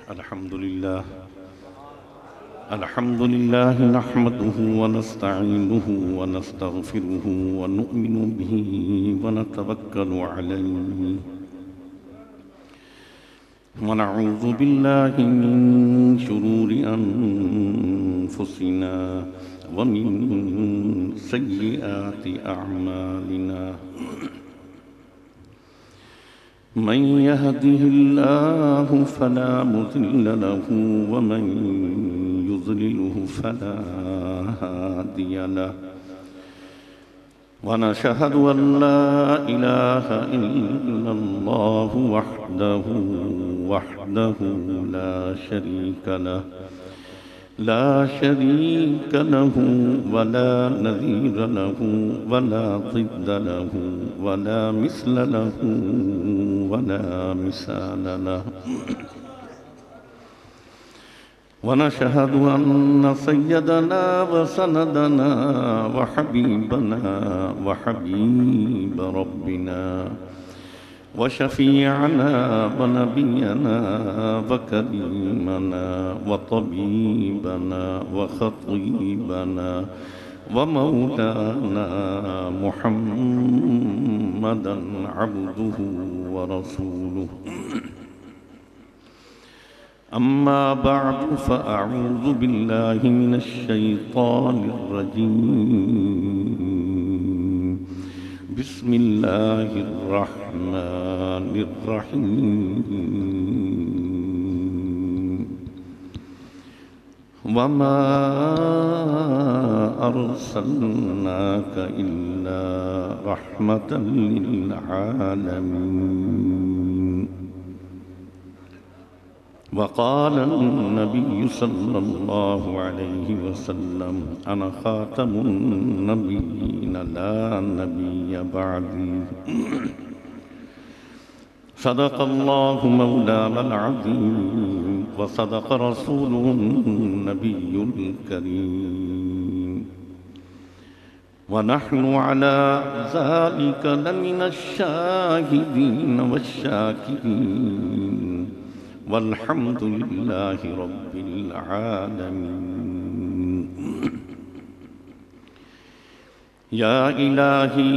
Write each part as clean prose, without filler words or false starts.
अल्हम्दुलिल्लाह नहमदुहु व नस्तईनुहु व नस्तगफिरुहु व नुमिनु बिही व नतवक्कलु अलैहि व नऊज़ु बिल्लाहि मिन शुरूरि अनफुसिना व मिन सय्यिआति अअमालिना। मन यहदिहिल्लाहु फला मुज़िल्ल लहु व मन युज़्लिलहु फला हादिय लहु व नशहदु अन ला इलाहा इल्लल्लाहु वहदहु ला शरीक लहु वला नज़ीर लहु वला ज़िद्द लहु वला मिस्ल लहु वला मिसाल लहु व नशहदु अन्न सय्यदना व सनदना व हबीबना व हबीब रब्बिना व शफीअना व नबियना व करीमना व तबीबना व खतीबना व मौलाना मुहम्मदन अब्दुहु व रसूलुहु। अम्मा बअदु फ़अऊज़ु बिल्लाहि मिनश शैतानिर रजीम। बिस्मिल्लाहिर रहमानिर रहीम। वमा अर्सलनाका इल्ला रहमतल लिल आलमीन। वक़ाल नबी सल्लल्लाहु अलैहि वसल्लम अना ख़ातमुन नबिय्यीन ला नबिय्य बअदी। सदक़ल्लाहु मौलानल अज़ीम व सदक़ रसूलुहुन नबियुल करीम व नहनु अला ज़ालिका लमिनश शाहिदीन वश्शाकिरीन वल्हम्दुलिल्लाहि रब्बिल आलमीन। या इलाही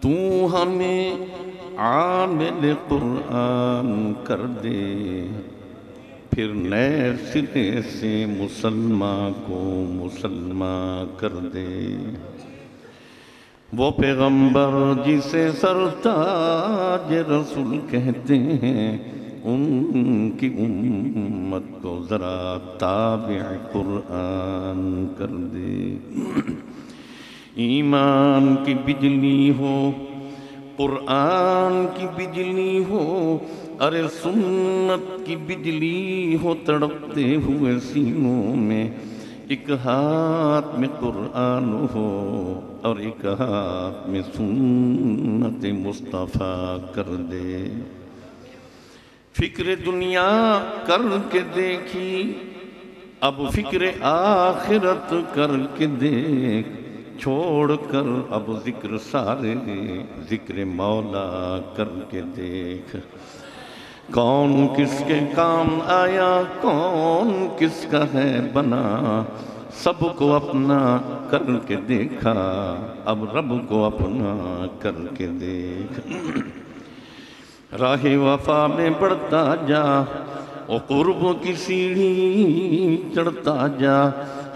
तू हमें आमिल कुरान कर दे, फिर नए सिरे से मुसलमान को मुसलमान कर दे। वो पैगंबर जिसे सरताज रसूल कहते हैं, उनकी उम्मत को ज़रा ताबिअ कुरान कर दे। ईमान की बिजली हो, कुरान की बिजली हो, अरे सुन्नत की बिजली हो, तड़पते हुए सीनों में एक हाथ में कुरान हो और एक हाथ में सुन्नत मुस्तफ़ा कर दे। फिक्र दुनिया करके देखी, अब फिक्र आखिरत करके देख। छोड़कर अब जिक्र सारे जिक्र मौला करके देख। कौन किसके काम आया, कौन किसका है बना, सबको अपना करके देखा, अब रब को अपना करके देख। राहे वफा में बढ़ता जा, ओ कुर्ब की सीढ़ी चढ़ता जा,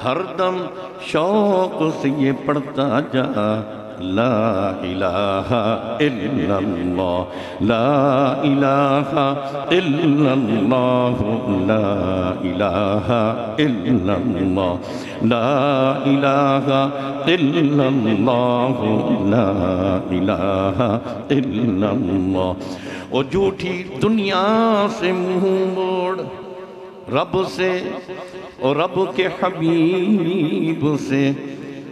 हरदम शौक से ये पढ़ता जा। ला इलाहा इल्लल्लाह, ला इलाहा इल्लल्लाह, ला इलाहा इल्लल्लाह, ला इलाहा इल्लल्लाह, ला इलाहा इल्लल्लाह। ओ झूठी दुनिया से मुँह मोड़, रब से और रब के हबीब से,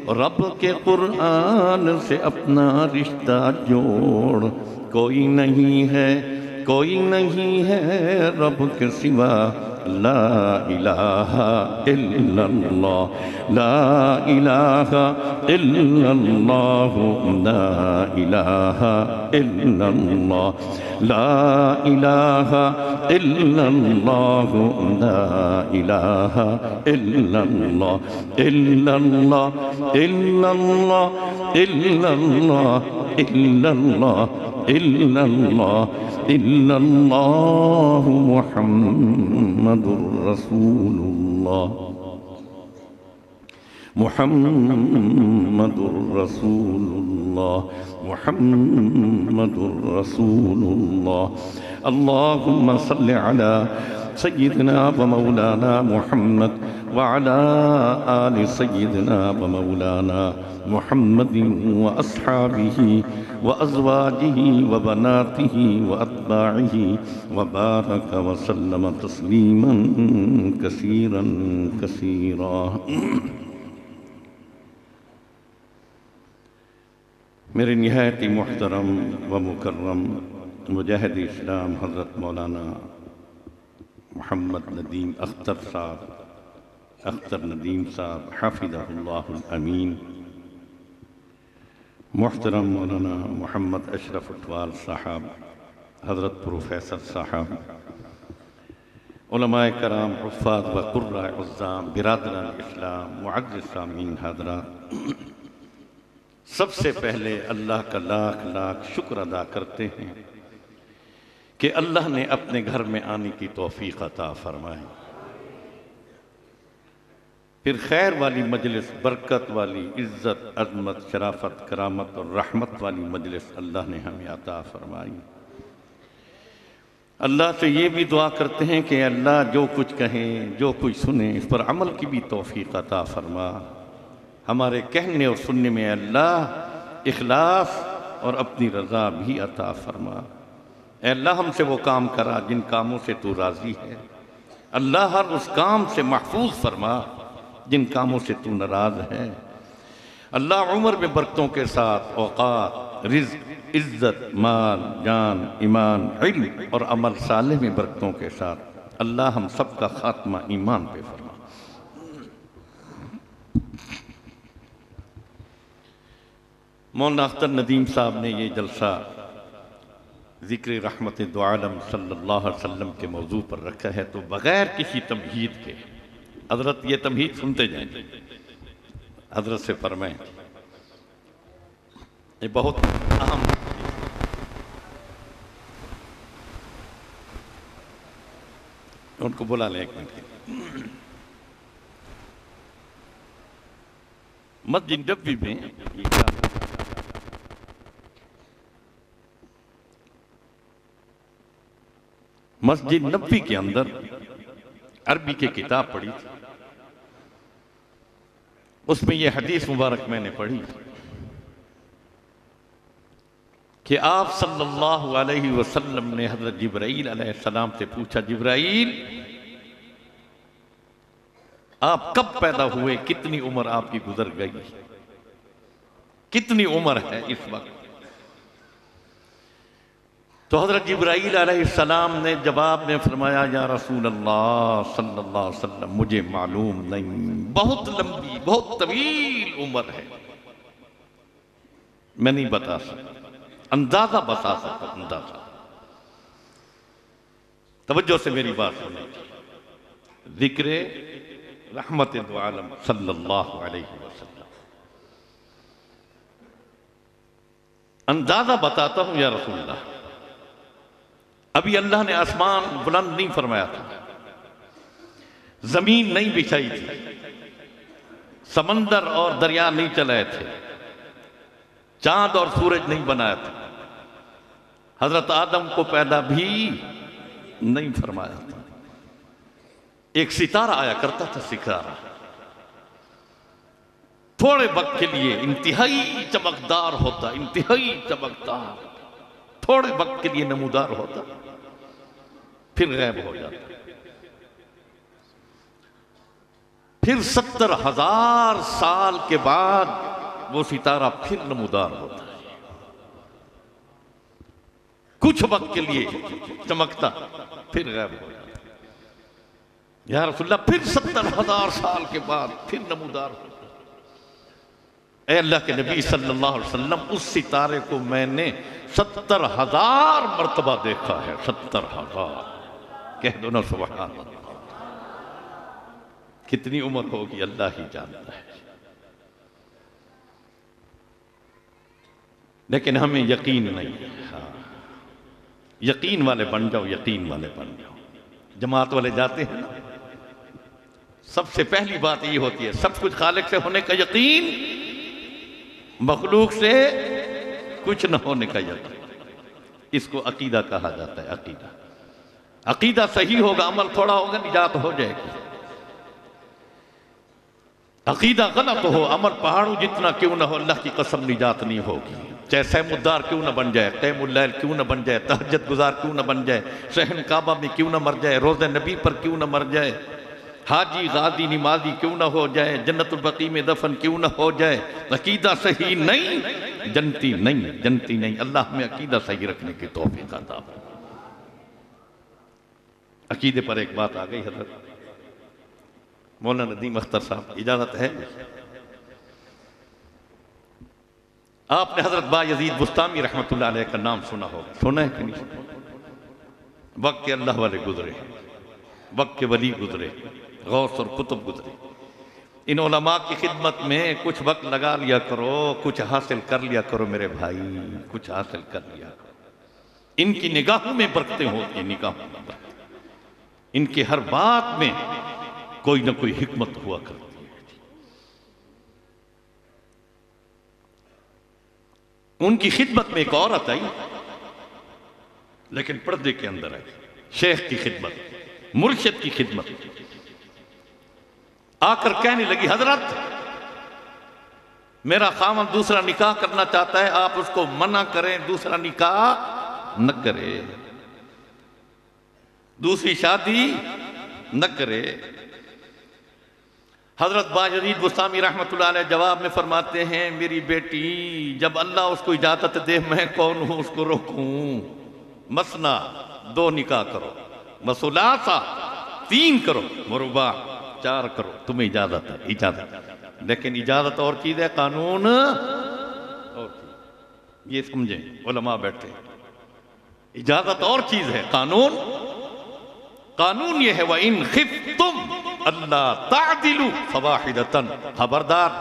रब के कुरान से अपना रिश्ता जोड़। कोई नहीं है रब के सिवा, ला इलाहा इल्लल्लाह, ला इलाहा इल्लल्लाह, ला इलाहा इल्लल्लाह, ला इलाहा इल्लल्लाह, ला इलाहा इल्लल्लाह, इल्लल्लाह इल्लल्लाह इल्लल्लाह इल्लल्लाह इल्लल्लाह इल्लल्लाहु मुहम्मदुर रसूलुल्लाह, मुहम्मदुर रसूलुल्लाह, मुहम्मदुर रसूलुल्लाह। अल्लाहुम्मा सल्लि अला सय्यिदना व मौलाना मुहम्मद व अला आलि सय्यिदना व मौलाना मुहम्मदिन व अस्हाबिही व अज़वाजिही व बनातिही व अत्बाइही व बारक व सल्लम तस्लीमन कसीरन कसीरा। मेरे निहायत मुहतरम व मुकर्रम मुजाहिद इस्लाम हज़रत मौलाना मोहम्मद नदीम अख्तर साहब, अख्तर नदीम साहब हाफिज़हुल्लाहुल अमीन, मुहतरम मौलाना मोहम्मद अशरफ उटवाल साहब, हज़रत प्रोफेसर साहब, उलमाए कराम, हुफ़्फ़ाज़ व क़ुर्राए उज़्ज़ाम, बिरादरान इस्लाम, मुअज़्ज़िज़ सामीन हज़रात, सबसे पहले अल्लाह का लाख लाख शुक्र अदा करते हैं कि अल्लाह ने अपने घर में आने की तौफीक अता फरमाई। फिर खैर वाली मजलिस, बरकत वाली, इज़्ज़त, अज़मत, शराफत, करामत और रहमत वाली मजलिस अल्लाह ने हमें अता फरमाई। अल्लाह से ये भी दुआ करते हैं कि अल्लाह जो कुछ कहें, जो कुछ सुने, इस पर अमल की भी तौफीक अता फरमा। हमारे कहने और सुनने में अल्लाह इखलास और अपनी रज़ा भी अता फरमा। अल्लाह हमसे वो काम करा जिन कामों से तू राज़ी है। अल्लाह हर उस काम से महफूज फरमा जिन कामों से तू नाराज़ है। अल्लाह उम्र में बरकतों के साथ औक़ात, रिज़्क़, इज़्ज़त, माल, जान, ईमान, इल्म और अमल साले में बरकतों के साथ अल्लाह हम सब का खात्मा ईमान पे फरमा। मौलाना अख्तर नदीम साहब ने ये जलसा ज़िक्र रहमत दो आलम सल्लल्लाहु अलैहि वसल्लम के मौजू पर रखा है, तो बग़ैर किसी तमहीद के हज़रत ये तमहीद सुनते जाएं। हज़रत से फरमाएं, ये बहुत अहम, उनको बुला लें एक मिनट। मस्जिद नबवी में मस्जिद नबवी के अंदर अरबी की किताब पढ़ी थी, उसमें यह हदीस मुबारक मैंने पढ़ी कि आप सल्लल्लाहु अलैहि वसल्लम ने हज़रत जिब्राईल अलैहिस्सलाम से पूछा, जिब्राईल आप कब पैदा हुए, कितनी उम्र आपकी गुजर गई, कितनी उम्र है इस वक्त? तो हज़रत जिब्राईल अलैहिस्सलाम ने जवाब में फरमाया, या रसूल अल्लाह सल्लल्लाहु अलैहि वसल्लम, मुझे मालूम नहीं, बहुत लंबी, बहुत तवील उम्र है, मैं नहीं बता सकता, अंदाजा बता सकता, अंदाजा। तवज्जो से मेरी बात सुनिए। ज़िक्र रहमत दो आलम सल्लल्लाहु अलैहि वसल्लम, अंदाजा बताता हूं या रसूलल्लाह। अभी अल्लाह ने आसमान बुलंद नहीं फरमाया था, जमीन नहीं बिछाई थी, समंदर और दरिया नहीं चलाए थे, चांद और सूरज नहीं बनाया था, हजरत आदम को पैदा भी नहीं फरमाया था। एक सितारा आया करता था, सितारा थोड़े वक्त के लिए इंतहाई चमकदार होता, इंतहाई चमकदार, थोड़े वक्त के लिए नमूदार होता, फिर गायब हो जाता। फिर 70,000 साल के बाद वो सितारा फिर नमूदार होता है, कुछ वक्त के लिए चमकता, फिर गायब हो जाता। या रसूलल्लाह फिर 70,000 साल के बाद फिर नमूदार हो। ऐ अल्लाह के नबी सल्लल्लाहु अलैहि वसल्लम, उस सितारे को मैंने 70,000 मर्तबा देखा है। 70,000, कह दो ना सुभान अल्लाह। कितनी उम्र होगी अल्लाह ही जानता है, लेकिन हमें यकीन नहीं है। हाँ, यकीन वाले बन जाओ, यकीन वाले बन जाओ। जमात वाले जाते हैं ना, सबसे पहली बात ये होती है, सब कुछ खालिक से होने का यकीन, मखलूक से कुछ न होने का यकीन। इसको अकीदा कहा जाता है। अकीदा, अकीदा सही होगा, अमल थोड़ा होगा, निजात हो जाएगी। अकीदा गलत हो, अमल पहाड़ों जितना क्यों ना हो, अल्लाह की कसम निजात नहीं होगी। चाहे सहमुद्दार क्यों ना बन जाए, क़यामुल-लैल क्यों ना बन जाए, तहज्जुद गुजार क्यों ना बन जाए, सहन काबा में क्यों ना मर जाए, रोज़े नबी पर क्यों ना मर जाए, हाजी गाजी नमाजी क्यों ना हो जाए, जन्नतुल बकी में दफन क्यों ना हो जाए, अकीदा सही नहीं, जनती नहीं, जनती नहीं। अल्लाह में अकीदा सही रखने की तौफीक अता फरमाए। अकीदे पर एक बात आ गई हज़रत मौलाना नदीम अख्तर साहब, इजाजत है? आपने हजरत बायजीद बुस्तामी रहमतुल्लाह अलैह का नाम सुना होगा, सुना है कि नहीं? वक्त के अल्लाह वाले गुजरे, वक्त के वली गुजरे, गौस और कुतुब गुजरे। इन उलमा की खिदमत में कुछ वक्त लगा लिया करो, कुछ हासिल कर लिया करो मेरे भाई, कुछ हासिल कर लिया करो। इनकी निगाहों में बरकतें होती हैं, निगाहों में बरकतें। इनके हर बात में कोई ना कोई हिकमत हुआ करती है। उनकी खिदमत में एक औरत आई, लेकिन पर्दे के अंदर आई। शेख की खिदमत, मुर्शिद की खिदमत, आकर कहने लगी, हजरत मेरा खामन दूसरा निकाह करना चाहता है, आप उसको मना करें, दूसरा निकाह न करे, दूसरी शादी न करे। हजरत बायजीद बुस्तामी रहमतुल्लाह अलैह जवाब में फरमाते हैं, मेरी बेटी, जब अल्लाह उसको इजाजत दे, मैं कौन हूं उसको रोकूं? मसना 2 निकाह करो, मसुलासा 3 करो, मुरबा 4 करो, तुम्हें इजाजत है, इजाजत। लेकिन इजाजत और चीज है, कानून और चीज। ये समझें उलमा बैठे, इजाजत और चीज है, कानून कानून ये है, व इन खिफ्तुम अल्लाह तादिलु फवाहिदतन, खबरदार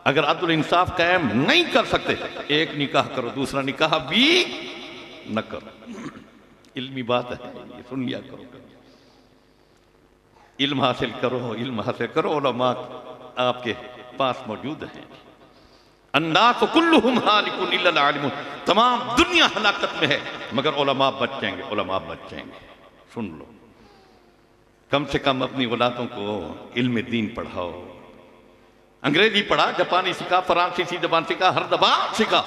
अगर अदल इंसाफ कायम नहीं कर सकते, एक निकाह करो, दूसरा निकाह भी न करो। इल्मी बात है, ये सुन लिया करो। इल्म हासिल करो, इल्म हासिल करो। उलमा आपके पास मौजूद हैं। अन्नास कुल्लुहुम हालिकुन इल्लल आलिमून, तमाम दुनिया हलाकत में है मगर उलमा बच जाएंगे, उलमा बच जाएंगे। सुन लो, कम से कम अपनी औलादों को इल्म दीन पढ़ाओ। अंग्रेजी पढ़ा, जापानी सीखा, फ्रांसीसी जबान सीखा, हर जबान सीखा।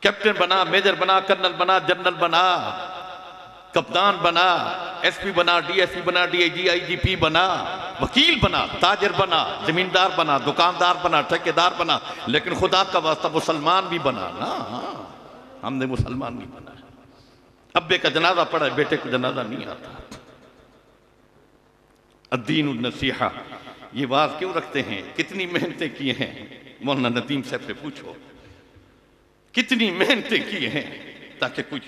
कैप्टन बना, मेजर बना, कर्नल बना, जनरल बना, कप्तान बना, एसपी बना, डीएसपी बना, डीआईजी आईजीपी बना, वकील बना, ताजर बना, जमींदार बना, दुकानदार बना, ठेकेदार बना, लेकिन खुदा का वास्ता मुसलमान भी बना ना। हमने मुसलमान भी बना। अब्बे का जनाजा पड़ा, बेटे को जनाजा नहीं आता। अद्दीन नसीहा, ये बात क्यों रखते हैं? कितनी मेहनतें की हैं, मौलाना नदीम साहब से पूछो, कितनी मेहनतें की हैं ताकि कुछ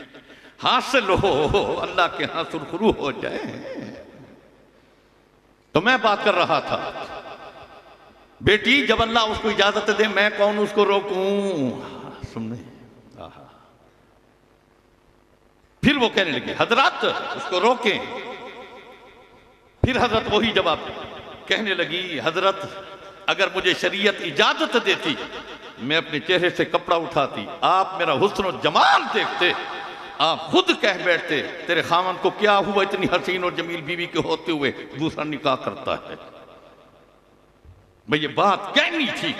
हासिल हो, अल्लाह के यहां सुरखरू हो जाए। तो मैं बात कर रहा था, बेटी जब अल्लाह उसको इजाजत दे, मैं कौन उसको रोकूं? सुनने फिर वो कहने लगे, हजरत उसको रोकें। फिर हजरत वही जवाब कहने लगी, हजरत अगर मुझे शरीयत इजाजत देती, मैं अपने चेहरे से कपड़ा उठाती, आप मेरा हुस्न और जमाल देखते, आप खुद कह बैठते, तेरे खामन को क्या हुआ इतनी हसीन और जमील बीवी के होते हुए दूसरा निकाह करता है। मैं ये बात कहनी थी,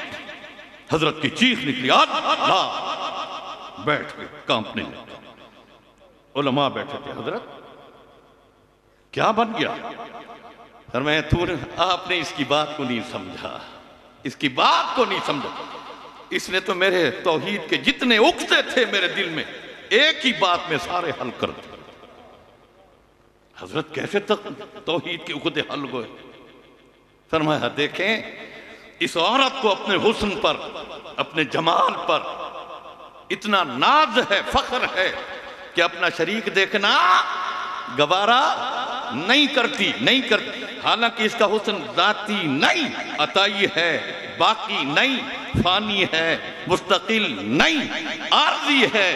हजरत की चीख निकली, अल्लाह। बैठ गए, कांपने लगे। उलमा बैठे थे, हजरत क्या बन गया? फरमाया, आपने इसकी बात को नहीं समझा, इसकी बात को नहीं समझा। इसने तो मेरे तौहीद के जितने उक्ते थे मेरे दिल में, एक ही बात में सारे हल कर दिए। हजरत कैसे तक तौहीद के उकदे हल हुए? फरमाया देखें इस औरत को अपने हुस्न पर, अपने जमाल पर इतना नाज है, फख्र है कि अपना शरीक देखना गवारा नहीं करती। हालांकि इसका हुस्न जाती नहीं, अताई है, बाकी नहीं, फानी है, मुस्तकिल नहीं, आरजी है,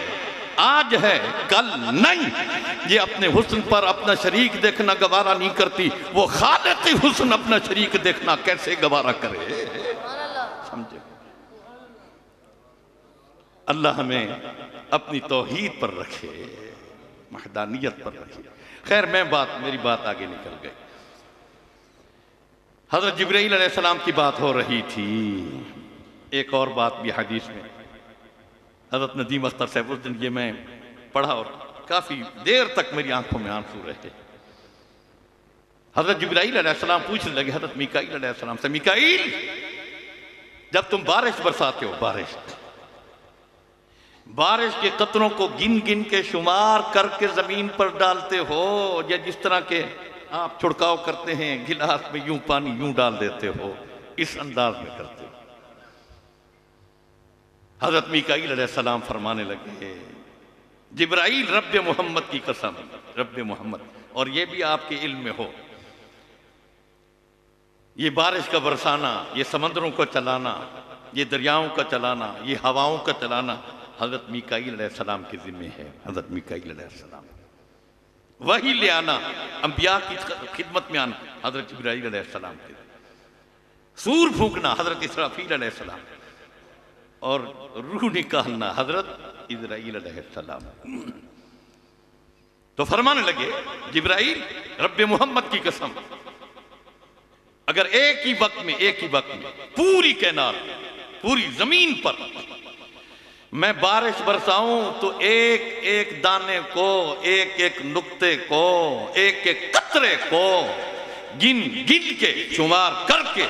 आज है कल नहीं। ये अपने हुस्न पर अपना शरीक देखना गवारा नहीं करती, वो खालिक़ी हुस्न अपना शरीक देखना कैसे गवारा करे? समझे? अल्लाह हमें अपनी तौहीद पर रखे, वहदानियत पर रखे। खैर मेरी बात आगे निकल गई। हज़रत जिब्राईल अलैहिस्सलाम की बात हो रही थी। एक और बात भी हदीस में हज़रत नदीम अख्तर साहब, उस दिन ये मैं पढ़ा और काफ़ी देर तक मेरी आंखों में आंसू रहे। हज़रत जिब्राईल अलैहिस्सलाम पूछने लगे हज़रत मीकाईल अलैहिस्सलाम से, मीकाईल जब तुम बारिश बरसाते हो, बारिश के कतरों को गिन गिन के शुमार करके जमीन पर डालते हो, या जिस तरह के आप छिड़काव करते हैं गिलास में यूं पानी यूं डाल देते हो, इस अंदाज में करते हो? हजरत मीकाईल अलैहिस्सलाम फरमाने लगे, जिब्राईल रब्बे मोहम्मद की कसम, रब्बे मोहम्मद, और ये भी आपके इल्म में हो, ये बारिश का बरसाना, ये समंदरों का चलाना, ये दरियाओं का चलाना, ये हवाओं का चलाना हजरत मीकाईल अलैहिस्सलाम के जिम्मे है। हजरत मीकाईल अलैहिस्सलाम वही ले आना, अंबिया की खिदमत में आना हजरत जिब्राईल अलैहिस्सलाम के, सूर फूंकना हजरत इसराफील अलैहिस्सलाम, और रूह निकालना हजरत इजराइल अलैहिस्सलाम। तो फरमाने लगे जिब्राईल रब्बे मोहम्मद की कसम, अगर एक ही वक्त में पूरी कैनात, पूरी जमीन पर मैं बारिश बरसाऊं तो एक एक दाने को, एक एक नुक्ते को, एक एक कतरे को गिन गिन के शुमार करके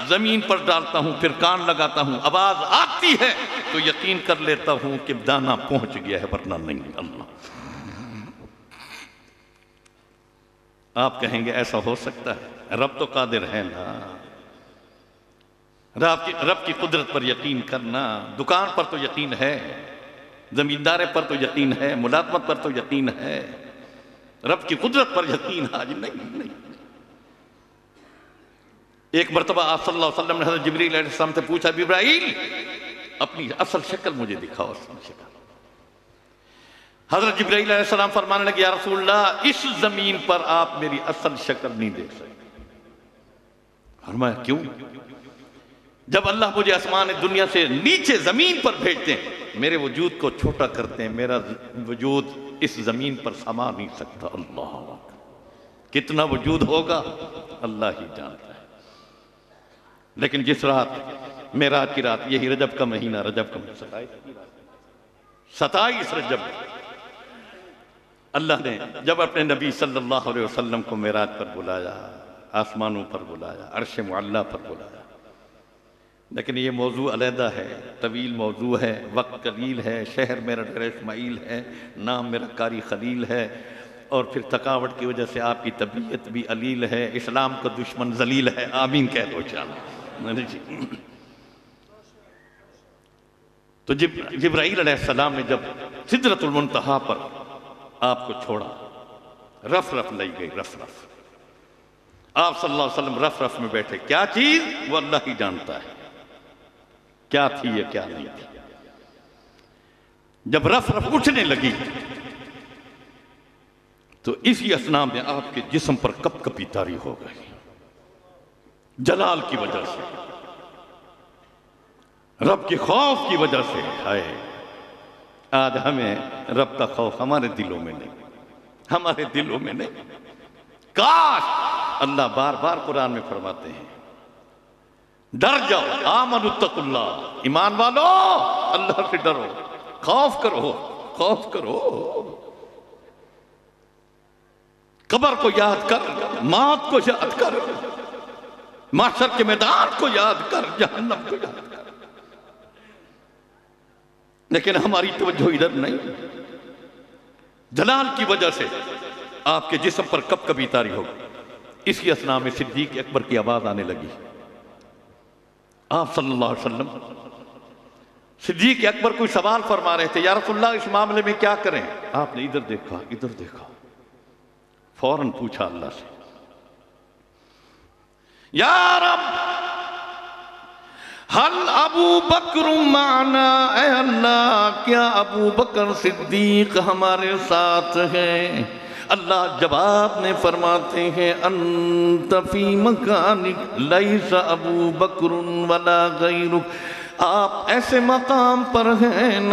जमीन पर डालता हूं, फिर कान लगाता हूं, आवाज आती है तो यकीन कर लेता हूं कि दाना पहुंच गया है, वरना नहीं। अल्लाह, आप कहेंगे ऐसा हो सकता है? रब तो कादिर है ना, रब की कुदरत पर यकीन करना। दुकान पर तो यकीन है, जमींदारे पर तो यकीन है, मुलाजमत पर तो यकीन है, रब की कुदरत पर यकीन आज नहीं। एक मरतबा आप सल्लल्लाहु अलैहि वसल्लम ने हज़रत जिब्रील अलैहिस्सलाम से पूछा, जिब्राईल अपनी असल शक्ल मुझे दिखाओ, असल शक्ल। हज़रत जिब्राईल अलैहिस्सलाम फरमाने लगे, या रसूलल्लाह इस जमीन पर आप मेरी असल शक्ल नहीं देख सकते। फरमाया क्यों? जब अल्लाह मुझे आसमान दुनिया से नीचे जमीन पर भेजते हैं, मेरे वजूद को छोटा करते हैं, मेरा वजूद इस जमीन पर समा नहीं सकता। अल्लाह, कितना वजूद होगा अल्लाह ही जानता है। लेकिन जिस रात, मेराज की रात, यही रजब का महीना, रजब का 27 रजब, अल्लाह ने जब अपने नबी सल्लल्लाहु अलैहि वसल्लम को मेराज पर बुलाया, आसमानों पर बुलाया, अर्श मुअल्ला पर बुलाया। लेकिन ये मौजू अलहदा है, तवील मौजू है, वक्त कलील है, शहर मेरा डेरा इस्माइल है, नाम मेरा कारी खलील है, और फिर थकावट की वजह से आपकी तबीयत भी अलील है, इस्लाम का दुश्मन जलील है। आमीन कह दो चल। तो जिब्राईल अलैहिस्सलाम ने जब सिदरतुल मुंतहा पर आपको छोड़ा, रफ रफ लाई गई, रफ रफ। आप सल्लल्लाहु अलैहि वसल्लम रफ रफ में बैठे, क्या चीज वो अल्लाह ही जानता है, क्या थी ये क्या नहीं थी। जब रफ रफ उठने लगी तो इसी असना में आपके जिस्म पर कपकपी तारी हो गई, जलाल की वजह से, रब के खौफ की वजह से। हाय, आज हमें रब का खौफ हमारे दिलों में नहीं, हमारे दिलों में नहीं। काश, अल्लाह बार बार कुरान में फरमाते हैं, डर जाओ, आमनुत्तकुल्लाह, ईमान वालो अल्लाह से डरो, खौफ करो, खौफ करो। कब्र को याद कर, मौत को याद कर, महशर के मैदान को याद कर, जहन्नम को याद कर। लेकिन हमारी तवज्जो इधर नहीं। जलाल की वजह से आपके जिस्म पर कब कभी तारी होगी। इसी असना में सिद्दीक अकबर की आवाज आने लगी। आप सल्लल्लाहु अलैहि वसल्लम सिद्दीक अकबर कोई सवाल फरमा रहे थे, या रसूलल्लाह इस मामले में क्या करें। आपने इधर देखा इधर देखा, फौरन पूछा अल्लाह से, या रब हल अबू बकर माना, ऐ अल्लाह क्या अबू बकर सिद्दीक हमारे साथ हैं। अल्लाह जवाब में फरमाते हैं, अंत फी मकानिक लैसा अबू बकर वला गैरुक, आप ऐसे मकाम पर हैं न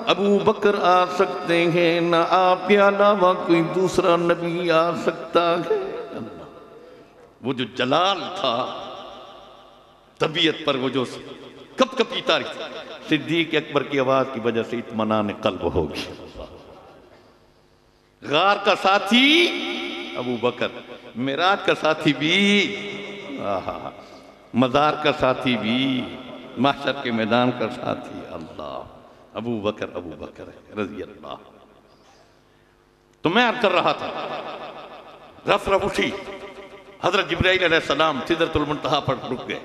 अबू बकर आ सकते हैं, न आपके अलावा कोई दूसरा नबी आ सकता है। वो जो जलाल था तबीयत पर, वो जो कब कभी तारीख, सिद्दीक अकबर की आवाज की वजह से इत्मीनान क़ल्ब होगी। गार का साथी अबू बकर, मिराज का साथी भी, मज़ार का साथी भी, महशर के मैदान का साथी अल्लाह अबू बकर रज़ी अल्लाह। तो मैं अर्ज़ कर रहा था, रफ रफ उठी, हज़रत जिब्राईल अलैहिस्सलाम सिदरतुल मुंतहा पर रुक गए।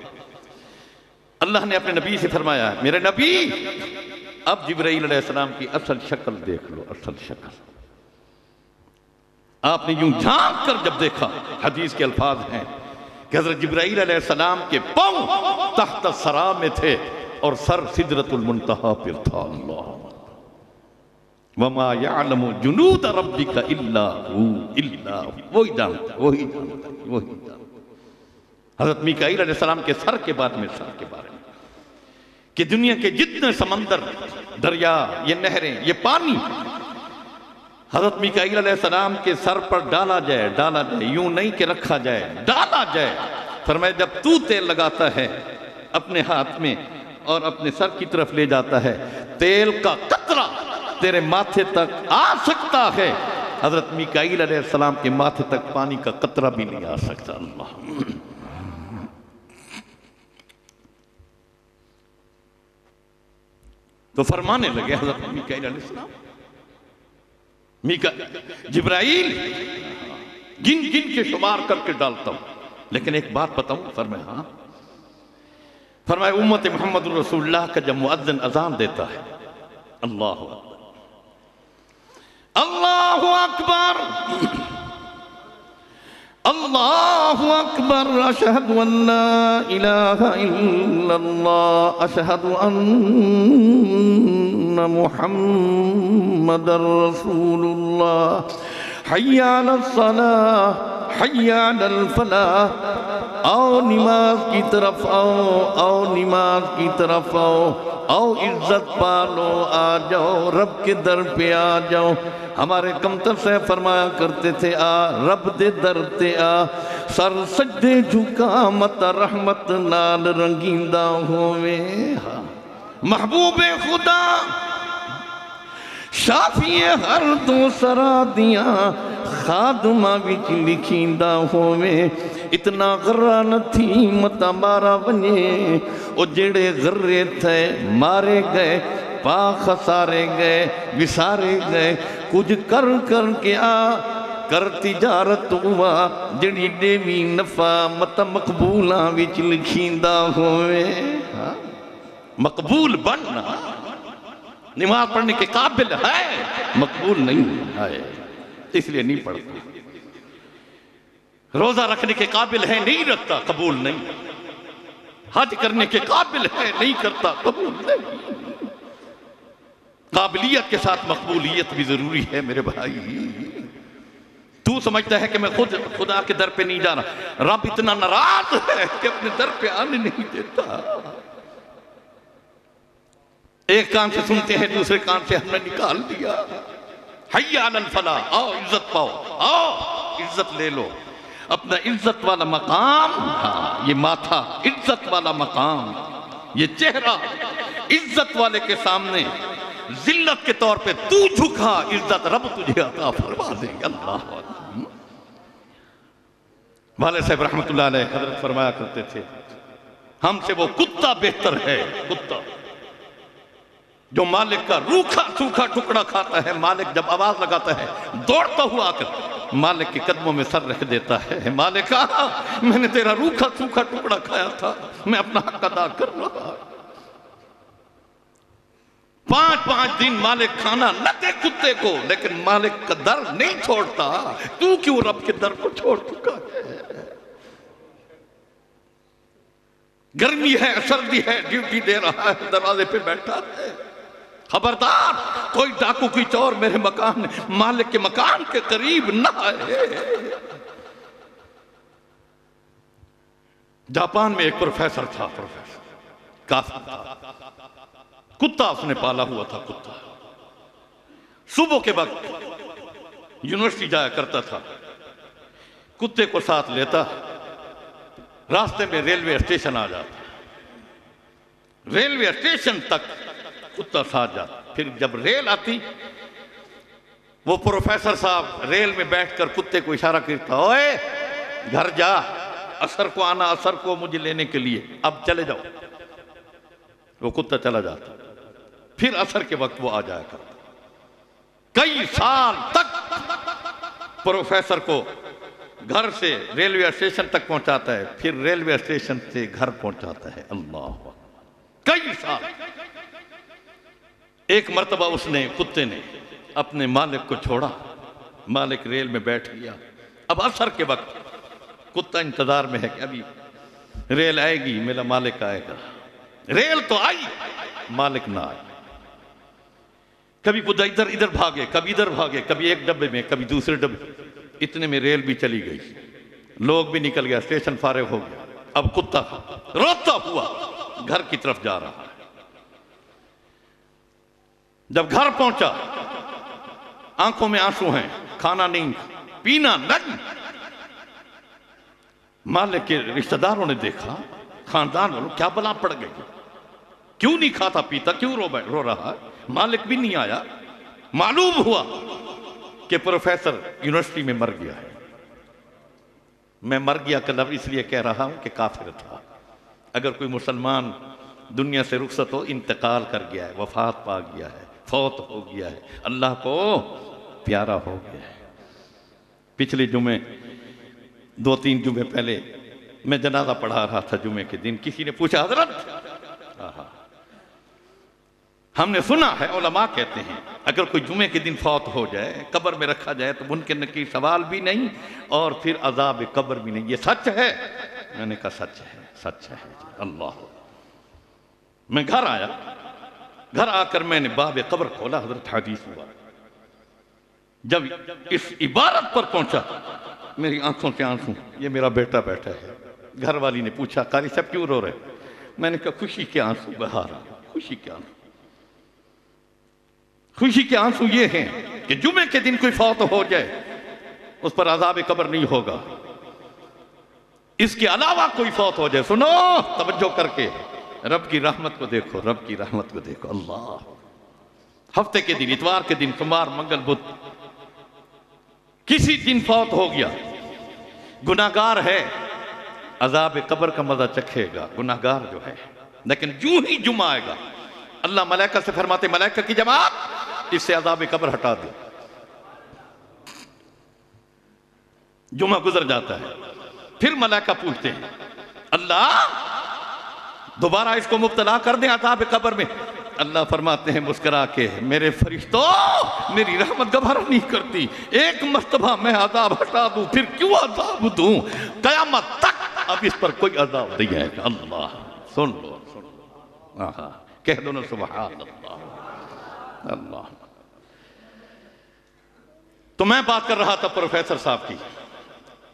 अल्लाह ने अपने नबी से फरमाया, मेरे नबी अब जिब्राईल अलैहिस्सलाम की असल शक्ल देख लो, असल शक्ल। आपने यूं झांक कर जब देखा, हदीस के अल्फाज हैं कि हज़रत जिब्राईल अलैहिस्सलाम के पांव तहत सरा में थे और सर सिदरतुल मुंतहा पर था। अल्लाह वमा यअलमु जुनूद रब्बिका इल्ला हू, वही जानता, वही जानता, वही जानता। हज़रत मीकाईल अलैहिस्सलाम के सर के बारे में कि दुनिया के जितने समंदर, दरिया, ये नहरें, ये पानी हज़रत मीकाईल अलैहिस्सलाम के सर पर डाला जाए, यूं नहीं कि रखा जाए, डाला जाए। फरमाया जब तू तेल लगाता है अपने हाथ में और अपने सर की तरफ ले जाता है, तेल का कतरा तेरे माथे तक आ सकता है, हज़रत मीकाईल अलैहिस्सलाम के माथे तक पानी का कतरा भी नहीं आ सकता। अल्लाह तो फरमाने लगे हज़रत मीकाईल अलैहिस्सलाम, जिब्राईल गिन गिन के शुमार करके डालता हूं, लेकिन एक बात बताऊं। फरमाया हाँ। फरमाया उम्मत मोहम्मद रसूलुल्लाह का जब मुअज्जिन अजान देता है, अल्लाहु अकबर, अल्लाहु अकबर, अल्लाहु अकबर, अशहदु अल्ला इलाहा इल्लल्लाह, अशहदु अन्ना मुहम्मदर रसूलुल्लाह, हय्या अलस सलाह, हय्या अलल फलाह, आओ नमाज की तरफ आओ, आओ नमाज की तरफ आओ, आओ इज्जत पालो, आ जाओ रब के दर पे आ जाओ। हमारे कमतर से फरमाया करते थे, आ रब दे दर ते आ, सर सजदे झुका मत रहमत नाल रंगींदा होवे। महबूबे खुदा शाफिए हर दो सरा दिया खादमा विच लिखींदा होवे। इतना गर्रा न थी मत मारा वने, ओ जेड़े गर्रे थे मारे गए, पा खसारे गए, विसारे गए, कुछ कर कर के आ कर तिजारत हुआ, जड़ी देवी नफा मत मकबूला विच लिखींदा होवे। मकबूल बनना नमाज पढ़ने के काबिल है, मकबूल नहीं है, इसलिए नहीं पढ़ता। रोजा रखने के काबिल है, नहीं रखता, कबूल नहीं। हज करने के काबिल है, नहीं करता, कबूल नहीं। काबिलियत के साथ मकबूलियत भी जरूरी है मेरे भाई। तू समझता है कि मैं खुद खुदा के दर पे नहीं जा रहा, रब इतना नाराज है कि अपने दर पे आने नहीं देता। एक कान से सुनते हैं, दूसरे कान से हमने निकाल दिया। हय्या अलल फलाह, आओ इज्जत पाओ, आओ इज्जत ले लो। अपना इज्जत वाला मकाम, हाँ ये माथा इज्जत वाला मकाम, ये चेहरा इज्जत वाले के सामने जिल्लत के तौर पे तू झुका, इज्जत रब तुझे अता फरमा देंगे। अल्लाह वाले साहब रहमतुल्लाह अलैह हजरत फरमाया करते थे, हमसे वो कुत्ता बेहतर है, कुत्ता जो मालिक का रूखा सूखा टुकड़ा खाता है। मालिक जब आवाज लगाता है दौड़ता हुआ आकर मालिक के कदमों में सर रख देता है। मालिका, मैंने तेरा रूखा सूखा टुकड़ा खाया था, मैं अपना हक अदा कर रहा। 5-5 दिन मालिक खाना न दे कुत्ते को, लेकिन मालिक का दर नहीं छोड़ता। तू क्यों रब के दर को छोड़ चुका है? गर्मी है, सर्दी है, ड्यूटी दे रहा है, दरवाजे पे बैठा है। खबरदार, कोई डाकू की चोर मेरे मकान, मालिक के मकान के करीब न आए। जापान में एक प्रोफेसर था, प्रोफेसर काफी था, कुत्ता उसने पाला हुआ था। कुत्ता सुबह के वक्त यूनिवर्सिटी जाया करता था, कुत्ते को साथ लेता, रास्ते में रेलवे स्टेशन आ जाता, रेलवे स्टेशन तक कुत्ता साथ जाता। फिर जब रेल आती, वो प्रोफेसर साहब रेल में बैठकर कुत्ते को इशारा करता, ओए घर जा, असर को आना, असर को मुझे लेने के लिए, अब चले जाओ। वो कुत्ता चला जाता, फिर असर के वक्त वो आ जाया करता। कई साल तक प्रोफेसर को घर से रेलवे स्टेशन तक पहुंचाता है, फिर रेलवे स्टेशन से घर पहुंचाता है। अल्लाह, कई साल। एक मर्तबा उसने, कुत्ते ने अपने मालिक को छोड़ा, मालिक रेल में बैठ गया। अब असर के वक्त कुत्ता इंतजार में है कि अभी रेल आएगी, मेरा मालिक आएगा। रेल तो आई, मालिक ना आए। कभी कुत्ता इधर इधर भागे, कभी इधर भागे, कभी एक डब्बे में, कभी दूसरे डब्बे। इतने में रेल भी चली गई, लोग भी निकल गया, स्टेशन फारिग हो गया। अब कुत्ता रोता हुआ घर की तरफ जा रहा है। जब घर पहुंचा, आंखों में आंसू हैं, खाना नहीं, पीना नहीं। मालिक के रिश्तेदारों ने देखा, खानदान वालों, क्या बला पड़ गई, क्यों नहीं खाता पीता, क्यों रो रहा है? मालिक भी नहीं आया। मालूम हुआ कि प्रोफेसर यूनिवर्सिटी में मर गया है। मैं मर गया का लफ्ज़ इसलिए कह रहा हूं कि काफिर था। अगर कोई मुसलमान दुनिया से रुखसत हो, इंतकाल कर गया है, वफात पा गया है, फौत हो गया है, अल्लाह को प्यारा हो गया है। पिछले जुमे, 2-3 जुमे पहले मैं जनाजा पढ़ा रहा था जुमे के दिन। किसी ने पूछा, हजरत हमने सुना है, उलमा कहते हैं अगर कोई जुमे के दिन फौत हो जाए, कब्र में रखा जाए, तो मुनकिर नकीर सवाल भी नहीं और फिर अजाब कब्र भी नहीं। ये सच है? मैंने कहा सच है, सच है। अल्लाह। मैं घर आया, घर आकर मैंने बाब कब्र खोला, हजरत हदीस हुआ। जब इस इबारत पर पहुंचा, मेरी आंखों से आंसू। ये मेरा बेटा बैठा है। घर वाली ने पूछा, कारी साहब क्यों रो रहे? मैंने कहा खुशी के आंसू बहा रहा, खुशी के आंसू। खुशी के आंसू ये हैं कि जुमे के दिन कोई फौत हो जाए, उस पर अज़ाब कब्र नहीं होगा। इसके अलावा कोई फौत हो जाए, सुनो तवज्जो करके, रब की रहमत को देखो, रब की रहमत को देखो। अल्लाह। हफ्ते के दिन, इतवार के दिन, सोमवार, मंगल, बुध, किसी दिन फौत हो गया, गुनाहगार है, अज़ाब कब्र का मजा चखेगा गुनाहगार जो है। लेकिन यूं ही जुमा आएगा, अल्लाह मलाइका से फरमाते, मलाइका की जमात, इससे अज़ाब कब्र हटा दो। जुमा गुजर जाता है, फिर मलाइका पूछते हैं, अल्लाह दोबारा इसको मुब्तला कर दें अज़ाब कब्र में। अल्लाह फरमाते हैं मुस्कुरा के, मेरे फरिश्तों, मेरी रहमत गवारा नहीं करती, एक मर्तबा मैं अज़ाब हटा दूं, फिर क्यों अज़ाब दूं? क़यामत तक अब इस पर कोई अज़ाब नहीं आएगा। अल्लाह। सुन लो, सुन लो, आहा, कह दो ना सुभान अल्लाह। अल्लाह। तो मैं बात कर रहा था प्रोफेसर साहब की,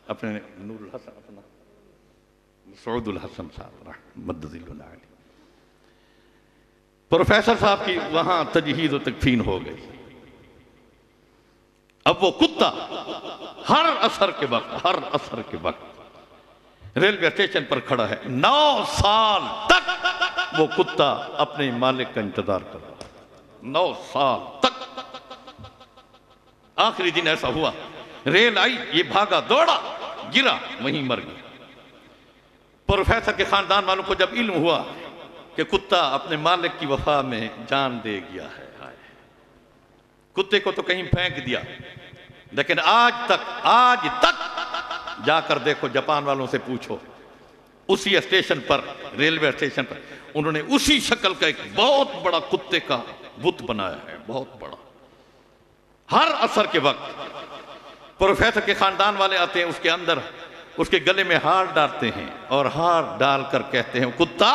अपने नूरुल हसन, अपना सऊदुल हसन साहब मद्दजिल्लुल आली, प्रोफेसर साहब की वहां तजहीज़ और तकफीन हो गई। अब वो कुत्ता हर असर के वक्त रेलवे स्टेशन पर खड़ा है। 9 साल तक वो कुत्ता अपने मालिक का इंतजार कर रहा है। 9 साल तक। आखिरी दिन ऐसा हुआ, रेल आई, ये भागा दौड़ा, गिरा, वहीं मर गया। प्रोफेसर के खानदान वालों को जब इल्म हुआ कि कुत्ता अपने मालिक की वफा में जान दे गया है, कुत्ते को तो कहीं फेंक दिया, लेकिन आज तक जाकर देखो, जापान वालों से पूछो, उसी स्टेशन पर, रेलवे स्टेशन पर उन्होंने उसी शक्ल का एक बहुत बड़ा कुत्ते का बुत बनाया है, बहुत बड़ा। हर असर के वक्त प्रोफेसर के खानदान वाले आते हैं, उसके अंदर उसके गले में हार डालते हैं और हार डालकर कहते हैं, कुत्ता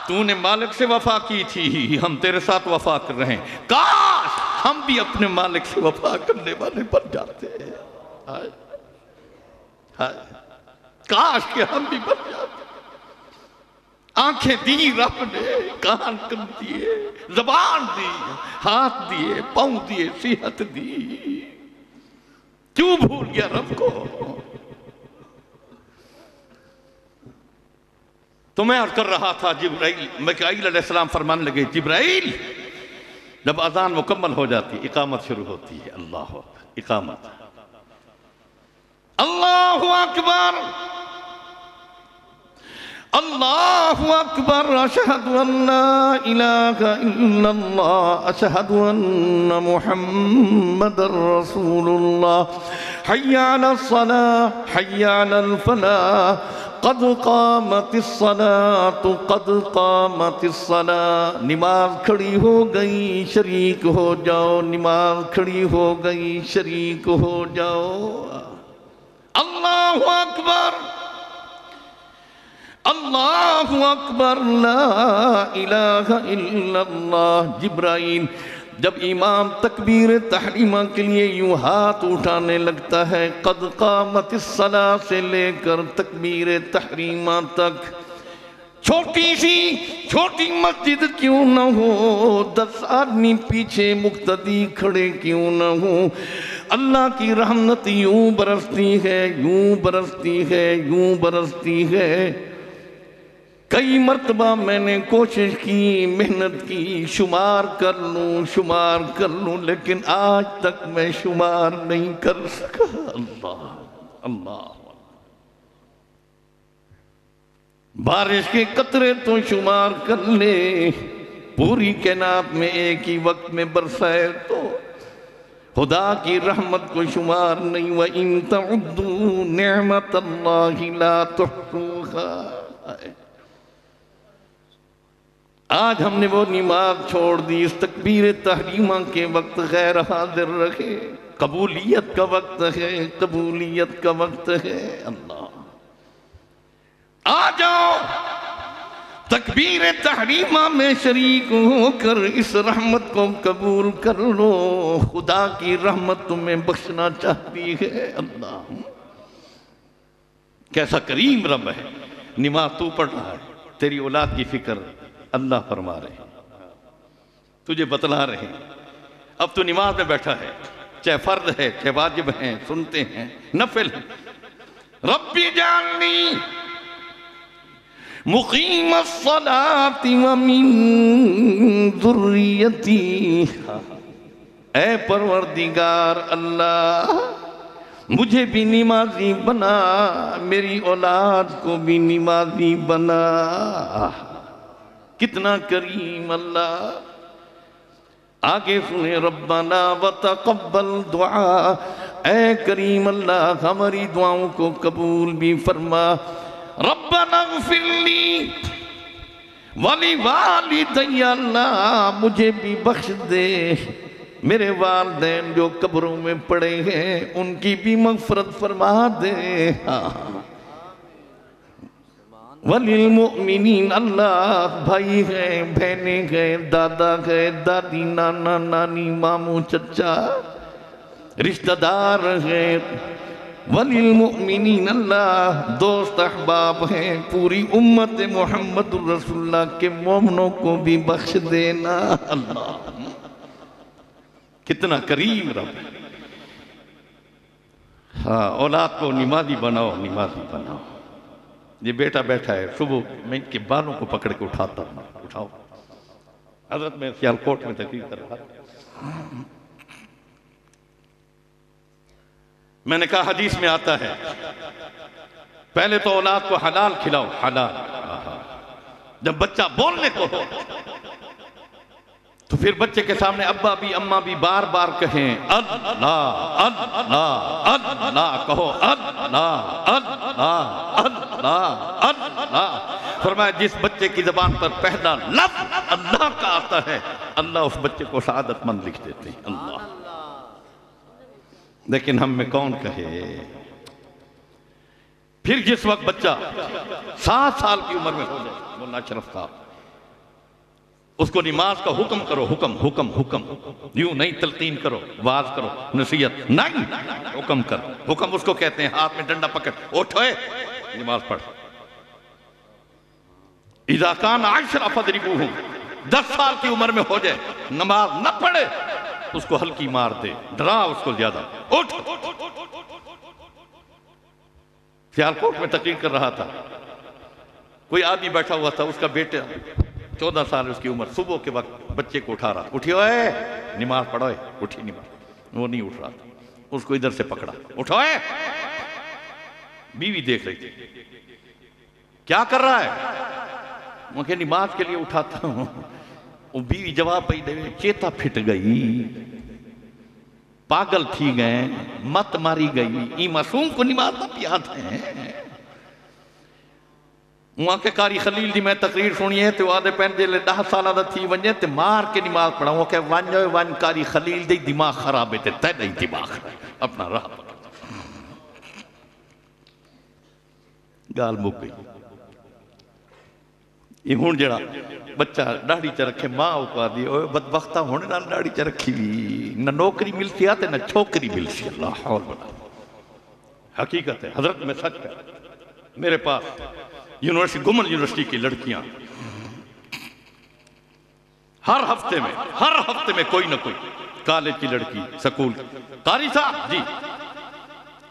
तूने मालिक से वफा की थी, हम तेरे साथ वफा कर रहे हैं, काश हम भी अपने मालिक से वफा करने वाले बन जाते हैं। हाय हाय, काश के हम भी बन जाते। आंखें दी रब ने, कान कर दिए, जबान दी, हाथ दिए, पांव दिए, सेहत दी, क्यों भूल गया रब को? तो मैं अर्ज कर रहा था, जिब्राइल मिकाईल अलैहिस्सलाम फरमाने लगे, जिब्राइल जब अजान मुकम्मल हो जाती, इकामत शुरू होती है, अल्लाह अकबर, इकामत, अल्लाहु अकबर, अल्लाहु अकबर, अशहदु अन्ना इलाहा इल्लल्लाह, अशहदु अन्ना मुहम्मदर रसूलुल्लाह, हय्या अलस सलाह, हय्या अलल फलाह, क़द क़ामतिस सलातु, क़द क़ामतिस सलाह। नमाज खड़ी हो गई, शरीक हो जाओ, नमाज खड़ी हो गई, शरीक हो जाओ। अल्लाहु अकबर, अल्लाहु अकबर, ला इलाहा इल्लल्लाह। जिब्राइल जब इमाम तकबीर तहरीमा के लिए यूं हाथ उठाने लगता है, क़द क़ामतिस सलाह से लेकर तकबीर तहरीमा तक, छोटी सी छोटी मस्जिद क्यों न हो, 10 आदमी पीछे मुक्तदी खड़े क्यों न हो, अल्लाह की रहमत यूं बरसती है, यूं बरसती है, यूं बरसती है। कई मर्तबा मैंने कोशिश की, मेहनत की, शुमार कर लूं, लेकिन आज तक मैं शुमार नहीं कर सका। अल्लाह अल्लाह, बारिश के कतरे तो शुमार कर ले, पूरी कायनात में एक ही वक्त में बरसाए तो खुदा की रहमत को शुमार नहीं। व इन तउद्दू निअमतल्लाहि ला तुहसूहा। आज हमने वो नमाज छोड़ दी, इस तकबीर तहरीमा के वक्त गैर हाजिर रखे। कबूलियत का वक्त है, कबूलियत का वक्त है। अल्लाह आ जाओ, तकबीर तहरीमा में शरीक होकर इस रहमत को कबूल कर लो। खुदा की रहमत तुम्हें बख्शना चाहती है। अल्लाह कैसा करीम रब है। नमाज तू पढ़ रहा है, तेरी औलाद की फिक्र अल्लाह फरमा रहे हैं, तुझे बतला रहे हैं। अब तू नमाज में बैठा है, चाहे फर्द है चाहे वाजिब है, सुनते हैं, नफिल है। रब्बी जानी मुकीमस सलाती व मिन ज़ुर्रियती। ऐ परवरदिगार अल्लाह, मुझे भी नमाजी बना, मेरी औलाद को भी नमाजी बना। कितना करीम अल्लाह। आगे सुने, रब्बना व तक़ब्बल दुआ। ऐ करीम अल्लाह, हमारी दुआओं को कबूल भी फरमा। रब्बना ग़फ़िरली वली वालिदैया। अल्लाह मुझे भी बख्श दे, मेरे वालिदैन जो कब्रों में पड़े हैं उनकी भी मग़फ़िरत फरमा दे। वलिल मुमिनीन। अल्लाह भाई है, बहने गए, दादा गए, दादी, नाना नानी, मामू चचा, रिश्तेदार हैं। वलिल मुमिनीन। अल्लाह दोस्त अहबाब हैं, पूरी उम्मत मोहम्मद रसूलुल्लाह के मोमिनों को भी बख्श देना। अल्लाह कितना करीम रब। हाँ, औलाद को नमाजी बनाओ, नमाजी बनाओ। ये बेटा बैठा है, सुबह मैं इनके बालों को पकड़ के उठाता हूँ, उठाओ। हजरत में सियालकोट में तकरीर कर रहा था, मैंने कहा हदीस में आता है, पहले तो औलाद को हलाल खिलाओ, हलाल। जब बच्चा बोलने को हो तो फिर बच्चे के सामने अब्बा भी अम्मा भी बार बार कहें अल्लाह अल्लाह अल्लाह, कहो अल्लाह अल्लाह अल्लाह अल्लाह। फरमाया जिस बच्चे की ज़बान पर पहला लफ्ज़ अल्लाह का आता है, अल्लाह उस बच्चे को सआदतमंद लिख देते हैं। अल्लाह। लेकिन हम में कौन कहे। फिर जिस वक्त बच्चा 7 साल की उम्र में हो जाए, मुल्ला अशरफ साहब, उसको नमाज का हुक्म करो, हुक्म हुक्म हुक्म, यूं नहीं तलकीन करो, वाज करो, नसीहत नहीं, हुक्म करो। हुक्म उसको कहते हैं हाथ में डंडा पकड़, उठो नमाज पढ़। इज़ा कान आशरा फदरिबूहुम, 10 साल की उम्र में हो जाए, नमाज न पढ़े, उसको हल्की मार दे, डरा उसको ज्यादा। उठ। सियालकोट में तकरीर कर रहा था, कोई आदमी बैठा हुआ था, उसका बेटा 14 साल उसकी उम्र, सुबह के वक्त बच्चे को उठा रहा, उठियो नमाज पढ़ो, उठी नमाज। वो नहीं उठ रहा था, उसको इधर से पकड़ा, उठो। बीवी देख रही थी, क्या कर रहा है? मुझे नमाज के लिए उठाता हूं। वो बीवी जवाब पई दे, चेता फिट गई, पागल थी गए, मत मारी गई, ई मासूम को नमाज ना याद है। वहां के कारी खलील दी मैं तकरीर सुनी है, तो आदे पैन जे 10 साल दा थी वने ते मार के नमाज पढ़ा। वो कह वन वन कारी खलील दी दिमाग खराब है, ते तै नहीं दिमाग अपना राह गाल मुक गई। ये हुण जड़ा बच्चा दाढ़ी च रखे, मां उका दी ओए बदबख्ता हुण नाल दाढ़ी च रखी भी, न नौकरी मिलती है न छोकरी मिलती। अल्लाह हौल बना। हकीकत है हजरत में सच है। मेरे पास यूनिवर्सिटी, गुमन यूनिवर्सिटी की लड़कियां हर हफ्ते में कोई ना कोई, कॉलेज की लड़की, स्कूल, कारी साहब जी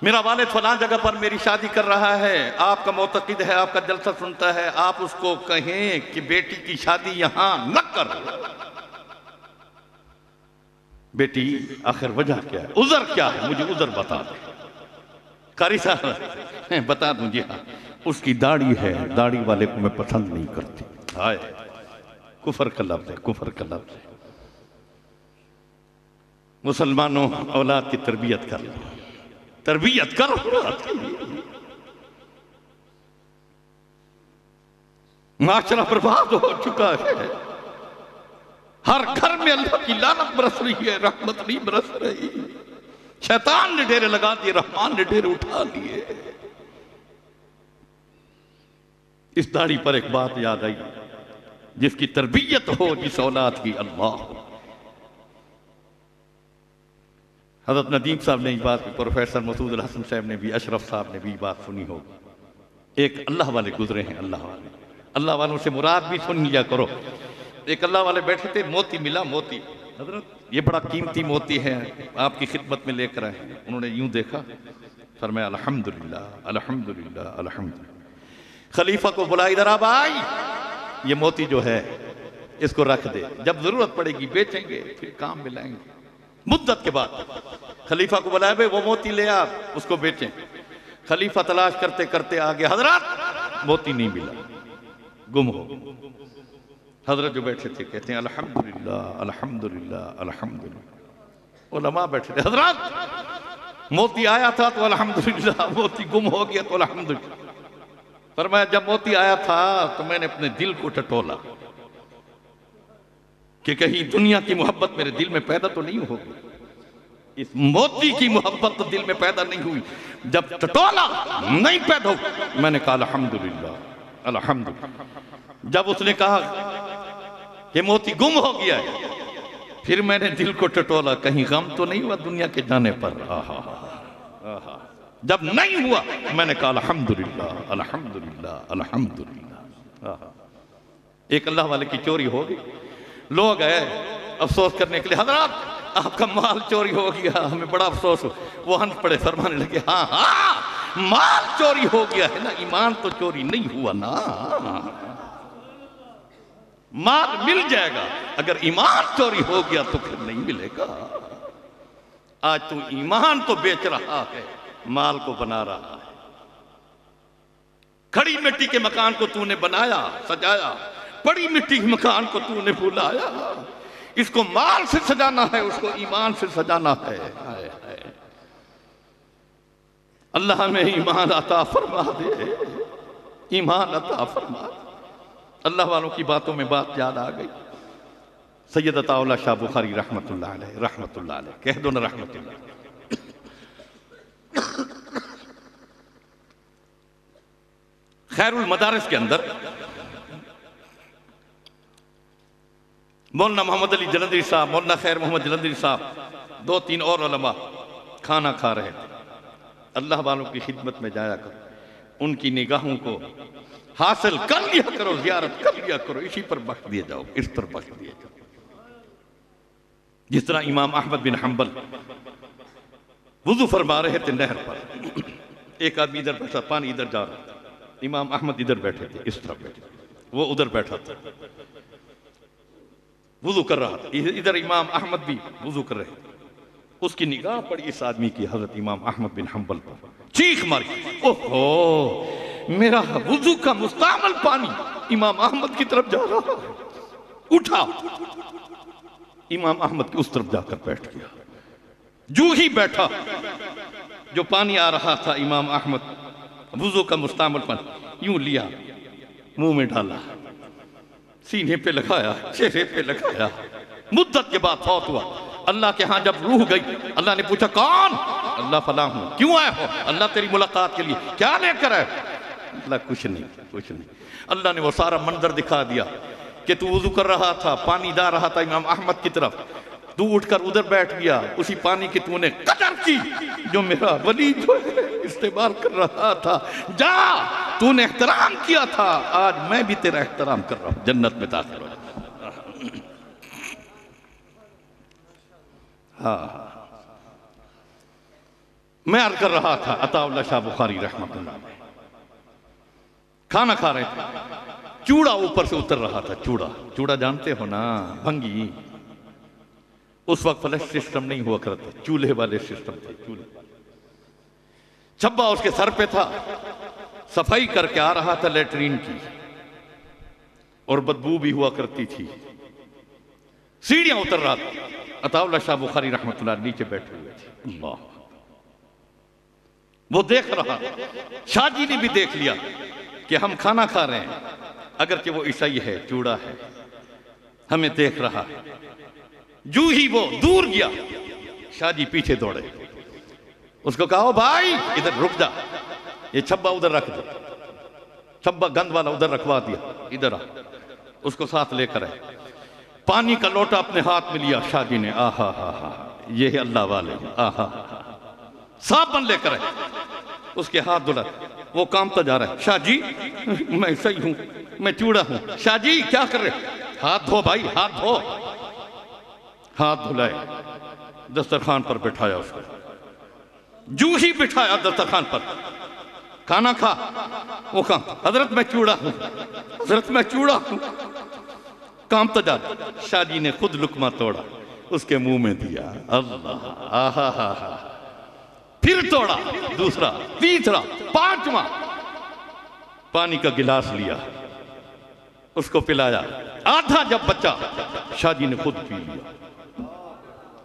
मेरा वालिद फलां जगह पर मेरी शादी कर रहा है, आपका मोतकिद है, आपका जलसा सुनता है, आप उसको कहें कि बेटी की शादी यहां न कर। बेटी आखिर वजह क्या है, उज़र क्या है, मुझे उज़र बता दे। कारी साहब बता दूं, जी हाँ, उसकी दाढ़ी है, दाढ़ी वाले को मैं पसंद नहीं करती। हाय, कुफर का लफ्ज़ है, कुफर का लफ्ज़ है। मुसलमानों, औलाद की तरबियत कर लो, तरबियत करो। माशरा बर्बाद हो चुका है, हर घर में अल्लाह की लानत बरस रही है, रहमत नहीं बरस रही। शैतान ने डेरे लगा दिए, रहमान ने डेरे उठा लिए। इस दाढ़ी पर एक बात याद आई, जिसकी तरबियत हो, जिस औलाद की, अल्लाह। हज़रत नदीम साहब ने इस बात, प्रोफेसर मसूद हसन साहब ने भी, अशरफ साहब ने भी बात सुनी होगी। एक अल्लाह वाले गुजरे हैं, अल्लाह वालों से मुराद भी सुन लिया करो। एक अल्लाह वाले बैठे थे, मोती मिला, मोती, हजरत ये बड़ा कीमती मोती है, आपकी खिदमत में लेकर आए। उन्होंने यूं देखा, फरमाया अल्हम्दुलिल्लाह अल्हम्दुलिल्लाह अल्हम्दुलिल्लाह। खलीफा को बुला, इधर आ भाई, ये मोती जो है इसको रख दे, जब जरूरत पड़ेगी बेचेंगे, फिर काम में लाएंगे। मुद्दत के बाद खलीफा को बुलाया, भाई वो मोती ले आ, उसको बेचें। खलीफा तलाश करते करते आ गया, हजरत मोती नहीं मिला, गुम हो। हजरत जो बैठे थे कहते हैं अल्हम्दुलिल्लाह अल्हम्दुलिल्लाह अल्हम्दुलिल्लाह। उलमा बैठे थे, हजरत मोती आया था तो अल्हम्दुलिल्लाह, मोती गुम हो गया तो अल्हम्दुलिल्लाह। फरमाया जब मोती आया था तो मैंने अपने दिल को टटोला कि कहीं दुनिया की मोहब्बत मेरे दिल में पैदा तो नहीं होगी। इस मोती की मोहब्बत तो दिल में पैदा नहीं हुई। जब टटोला नहीं पैदा हो, मैंने कहा अल्हम्दुलिल्लाह अल्हम्दुलिल्लाह। जब उसने कहा कि मोती गुम हो गया है, फिर मैंने दिल को टटोला, कहीं गम तो नहीं हुआ दुनिया के जाने पर। आहा, जब नहीं हुआ मैंने कहा अल्हम्दुलिल्लाह अल्हम्दुलिल्लाह अल्हम्दुलिल्लाह। एक अल्लाह वाले की चोरी हो गई, लोग आए अफसोस करने के लिए, हजरत आपका माल चोरी हो गया, हमें बड़ा अफसोस हो। वो हंस पड़े, फरमाने लगे हाँ हाँ माल चोरी हो गया है ना, ईमान तो चोरी नहीं हुआ ना। माल मिल जाएगा, अगर ईमान चोरी हो गया तो फिर नहीं मिलेगा। आज तू ईमान तो बेच रहा है, माल को बना रहा है। खड़ी मिट्टी के मकान को तूने बनाया, सजाया, पड़ी मिट्टी के मकान को तूने भुलाया। इसको माल से सजाना है, उसको ईमान से सजाना है। अल्लाह में ईमान अता फरमा दे, ईमान अता फरमा। अल्लाह वालों की बातों में बात याद आ गई। सैयद अताउल्लाह शाह बुखारी रहमतुल्लाह अलैह, कह दो ना रहमतुल्लाह। खैरुल मदारिस के अंदर मौलाना मोहम्मद अली जलंधरी साहब, मौलाना खैर मोहम्मद जलंधरी साहब, 2-3 और उलमा खाना खा रहे थे। अल्लाह वालों की खिदमत में जाया करो, उनकी निगाहों को हासिल कर लिया करो, जियारत कर लिया करो, इसी पर बख्श दिए जाओ, इस पर बख्श दिए जाओ। जिस तरह इमाम अहमद बिन हंबल वुजू फरमा रहे थे नहर पर, एक आदमी इधर बैठा, पानी इधर जा रहा था, इमाम अहमद इधर बैठे थे, इस तरफ बैठे, वो उधर बैठा था, वुजू कर रहा था, इधर इमाम अहमद भी वुजू कर रहे थे। उसकी निगाह पड़ी इस आदमी की, हजरत इमाम अहमद बिन हंबल पर, चीख मारी, ओहो मेरा वुजू का मुस्तामल पानी इमाम अहमद की तरफ जा रहा है। उठा, इमाम अहमद की उस तरफ जाकर बैठ गया। जू ही बैठा, जो पानी आ रहा था, इमाम अहमद वुजू का मुस्तामल पानी यूं लिया, मुंह में डाला, सीने पे लगाया, चेहरे पे लगाया। मुद्दत के बाद फौत हुआ। अल्लाह के यहाँ जब रूह गई, अल्लाह ने पूछा कौन? अल्लाह फलां हूं। क्यों आए हो? अल्लाह तेरी मुलाकात के लिए। क्या लेकर आए? अल्लाह कुछ नहीं, कुछ नहीं। अल्लाह ने वो सारा मंजर दिखा दिया कि तू वुजू कर रहा था, पानी जा रहा था इमाम अहमद की तरफ, तू उठकर उधर बैठ गया, उसी पानी की तूने कदर की जो मेरा वली जो है इस्तेमाल कर रहा था। जा, तूने एहतराम किया था, आज मैं भी तेरा एहतराम कर रहा हूं, जन्नत में दाखिल हो। हाँ, मैं अर्ज कर रहा था, अताउल्लाह शाह बुखारी रहमतुल्लाह अलैह खाना खा रहे थे, चूड़ा ऊपर से उतर रहा था। चूड़ा, चूड़ा जानते हो ना, भंगी। उस वक्त फ्लैश सिस्टम नहीं हुआ करते, चूल्हे वाले सिस्टम थे, चूल्हे। छब्बा उसके सर पे था, सफाई करके आ रहा था लेटरीन की, और बदबू भी हुआ करती थी। सीढ़ियां उतर रहा था। अताउल्लाह शाह बुखारी रहमतुल्लाह नीचे बैठे हुए थे। अल्लाह, वो देख रहा, शाह जी ने भी देख लिया कि हम खाना खा रहे हैं, अगर कि वो ईसाई है, चूड़ा है, हमें देख रहा है। जू ही वो दूर गया, शाह जी पीछे दौड़े, उसको कहा भाई इधर रुक जा, ये छब्बा उधर रख दो। छब्बा गंद वाला उधर रखवा दिया, इधर आ। उसको साथ लेकर आए, पानी का लोटा अपने हाथ में लिया शाह जी ने। आहा हा हा, ये है अल्लाह वाले। आहा, साबुन लेकर आए, उसके हाथ धुला, वो कामता जा रहा है। शाह जी मैं सही हूं, मैं चूड़ा हूं। शाह जी क्या कर रहे? हाथ धो भाई, हाथ धो। हाथ धुलाए, दस्तरखान पर बिठाया उसको। जू ही बिठाया दस्तरखान पर, खाना खा। वो कहा हजरत मैं चूड़ा हूं, हजरत मैं चूड़ा हूं। कामता जा, शाह जी ने खुद लुकमा तोड़ा, उसके मुंह में दिया। अल्लाह, आहा हा हा, फिर तोड़ा, दूसरा, तीसरा, पांचवा, पानी का गिलास लिया, उसको पिलाया। आधा जब बचा, शाह जी ने खुद पी लिया।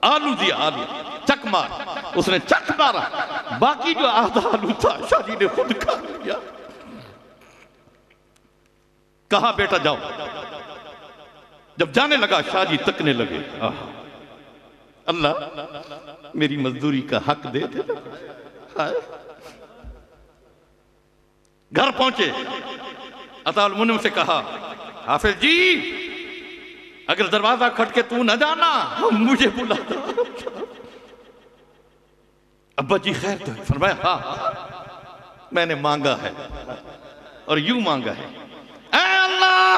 आलू दिया, आलू चक मार, उसने चक मारा, बाकी जो आधा आलू था शाह जी ने खुद खा लिया। कहा बेटा जाओ। जब जाने लगा, शाह जी तकने लगे। अल्लाह मेरी मजदूरी का हक दे दे। घर पहुंचे, अताउल मुन्नम से कहा हाफिज जी अगर दरवाजा खटके तू न जाना, मुझे बुला दो। अब्बा जी खैर तो? फरमाया हाँ, मैंने मांगा है और यूं मांगा है, ऐ अल्लाह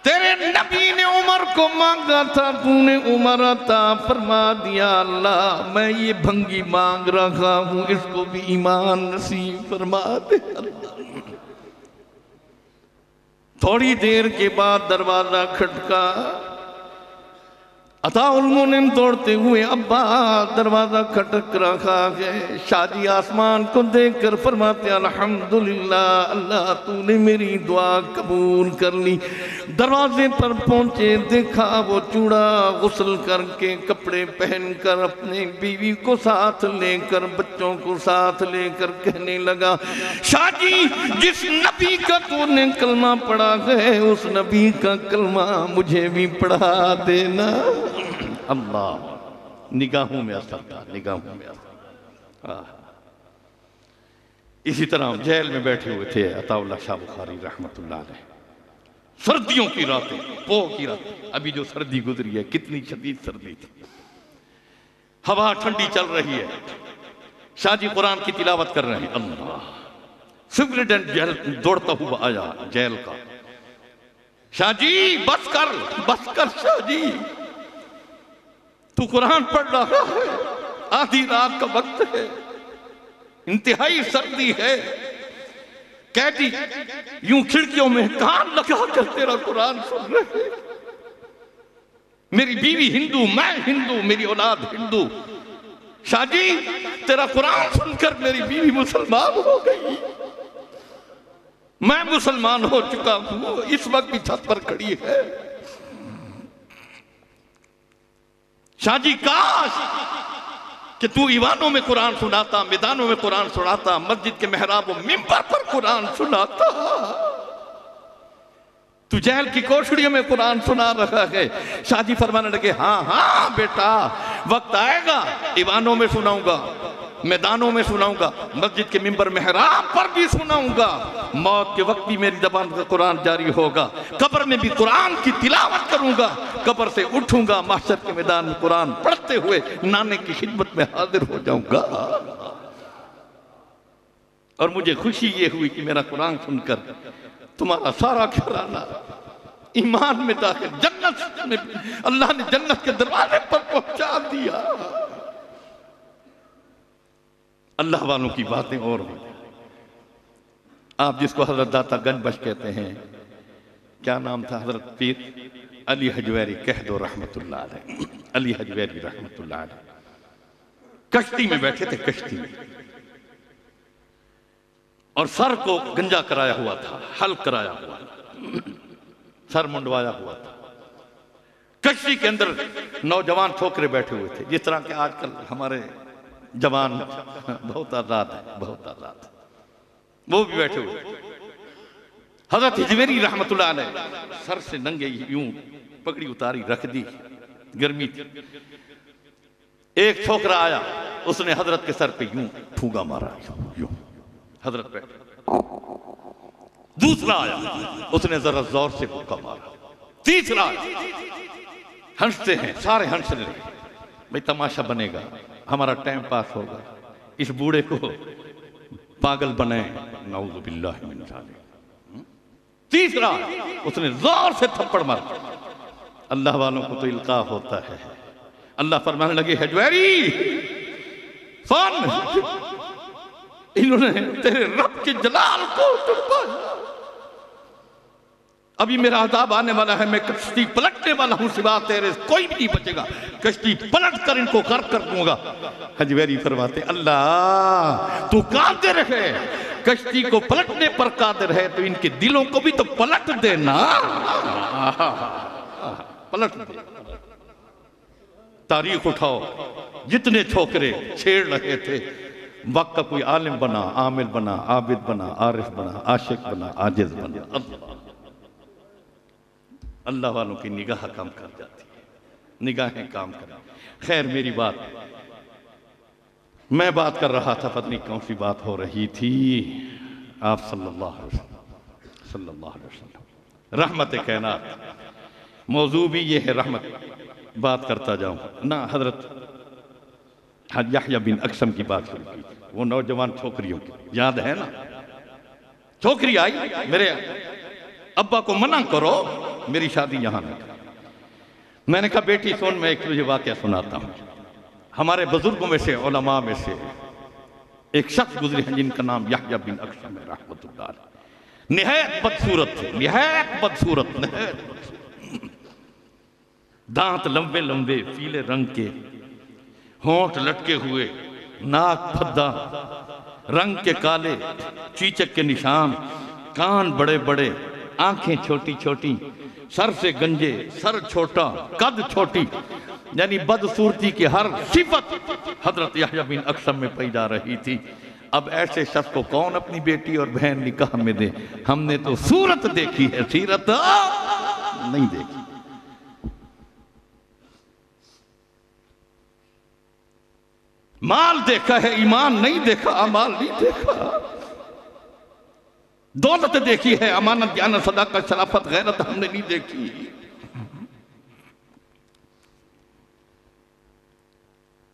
तेरे नबी ने उमर को मांगा था, तूने उमर अता फरमा दिया। अल्लाह मैं ये भंगी मांग रहा हूं, इसको भी ईमान नसीब फरमा दे अल्लाह। थोड़ी देर के बाद दरवाजा खटका, अताउल मुनिम दौड़ते हुए अब्बा दरवाजा खटक रखा है। शादी आसमान को देखकर फरमाते अल्हम्दुलिल्लाह, अल्लाह तूने मेरी दुआ कबूल कर ली। दरवाजे पर पहुंचे, देखा वो चूड़ा गुस्ल करके कपड़े पहनकर अपने बीवी को साथ लेकर बच्चों को साथ लेकर कहने लगा, शादी जिस नबी का तूने कलमा पढ़ा है उस नबी का कलमा मुझे भी पढ़ा देना। अल्लाह, निगाहों में असर था, निगाहों में असर। इसी तरह जेल में बैठे हुए थे अताउल्लाह शाह बुखारी रहमतुल्लाह अलैह। सर्दियों की रातें, पोह की रातें, अभी जो सर्दी गुजरी है कितनी शदीद सर्दी थी, हवा ठंडी चल रही है, शाहजी कुरान की तिलावत कर रहे हैं। अल्लाह, सुपरिटेंडेंट जेल दौड़ता हुआ आया जेल का, शाहजी बस कर शाहजी, तू कुरान पढ़ रहा है, आधी रात का वक्त है, इंतहाई सर्दी है, कैदी यूं खिड़कियों में कान लगा कर तेरा कुरान सुन रहे, मेरी बीवी हिंदू, मैं हिंदू, मेरी औलाद हिंदू, शाहजी तेरा कुरान सुनकर मेरी बीवी मुसलमान हो गई, मैं मुसलमान हो चुका हूं, इस वक्त भी छत पर खड़ी है। शाहजी काश कि तू ईवानों में कुरान सुनाता, मैदानों में कुरान सुनाता, मस्जिद के मेहराब व मिंबर पर कुरान सुनाता, तू जेल की कोठरियों में कुरान सुना रहा है। शाहजी फरमाने लगे, हाँ हाँ बेटा, वक्त आएगा ईवानों में सुनाऊंगा, मैदानों में सुनाऊंगा, मस्जिद के मिंबर मेहराब पर भी सुनाऊंगा, मौत के वक्त भी मेरी ज़बान का कुरान जारी होगा, कब्र में भी कुरान की तिलावत करूंगा, कब्र से उठूंगा, महशर के मैदान में कुरान पढ़ते हुए नाने की खिदमत में हाजिर हो जाऊंगा। और मुझे खुशी ये हुई कि मेरा कुरान सुनकर तुम्हारा सारा घराना ईमान में दाखिल, जन्नत में अल्लाह ने जन्नत के दरवाजे पर पहुंचा दिया। अल्लाह वालों की बातें और हो। आप जिसको हजरत दाता गंजबख्श कहते हैं, क्या नाम था, हजरत पीर अली हजवेरी कह दो रहमतुल्लाह अलैह, अली हजवेरी रहमतुल्लाह अलैह कश्ती में बैठे थे, कश्ती में, और सर को गंजा कराया हुआ था, हल कराया हुआ, सर मुंडवाया हुआ था। कश्ती के अंदर नौजवान छोकरे बैठे हुए थे, जिस तरह के आजकल हमारे जवान बहुत आजाद है, बहुत आजाद है, वो भी बैठे हुए। हजरत हिजवेरी रहमतुल्लाह अलैह सर से नंगे यूं पगड़ी उतारी रख दी, गर्मी थी। एक छोकरा आया, उसने हजरत के सर पे यूं फूंगा मारा, यूं हजरत बैठे। दूसरा आया, उसने जरा जोर से फूंका मारा। तीसरा आया, हंसते हैं सारे, हंसने लगे, भाई तमाशा बनेगा, हमारा टाइम पास होगा, इस बूढ़े को पागल बनाए, नाउज़ु बिल्लाहि मिन ज़ालिक। तीसरा उसने जोर से थप्पड़ मारा। अल्लाह वालों को तो इल्का होता है। अल्लाह फरमाने लगे, हजवेरी सुन, इन्होंने तेरे रब के जलाल को तड़पाया, अभी मेरा अज़ाब आने वाला है, मैं कश्ती पलटने वाला हूं, सिवा तेरे कोई भी नहीं बचेगा, कश्ती पलट कर इनको गर्क कर दूंगा। हजवेरी फरमाते, अल्लाह तू कादिर है, कश्ती को पलटने पर कादिर है, तो इनके दिलों को भी तो पलट देना, पलट दे। तारीख उठाओ, जितने छोकरे छेड़ रहे थे, वक्त का कोई आलिम बना, आमिल बना, आबिद बना, आरिफ बना, आशिक बना, आजिज बना। अल्लाह वालों की निगाह काम कर जाती है, निगाहें काम कर। खैर, मेरी बात, मैं बात कर रहा था, पता नहीं कौन सी बात हो रही थी। आप सल्लल्लाहु अलैहि वसल्लम रहमत कायनात, मौजू भी ये है रहमत, बात करता जाऊं ना। हजरत यहया बिन अक्सम की बात शुरू की, वो नौजवान छोकरियों की, याद है ना? छोकरी आई, मेरे अब्बा को मना करो, मेरी शादी यहां में। मैंने कहा, बेटी सुन, मैं एक तुझे वाकया सुनाता हूं। हमारे बुजुर्गों में से, उलमा में से एक शख्स गुजरे हैं जिनका नाम यहया बिन अक्सम है रहमतुल्लाह अलैह। निहायत बदसूरत थे, निहायत बदसूरत, निहायत बदसूरत। दांत लंबे लंबे पीले रंग के, होंठ लटके हुए, नाक फद्दा, रंग के काले, चीचक के निशान, कान बड़े बड़े, आंखें छोटी छोटी, सर से गंजे, सर छोटा, कद छोटी, यानी बदसूरती की हर सिफत हजरत यहया बिन अक्सम में पाई जा रही थी। अब ऐसे शख्स को कौन अपनी बेटी और बहन निकाह में दे? हमने तो सूरत देखी है, सीरत नहीं देखी। माल देखा है, ईमान नहीं देखा, अमाल नहीं देखा। दौलत देखी है, अमानत, ज्ञान, सदाकत, शराफत, गैरत हमने नहीं देखी।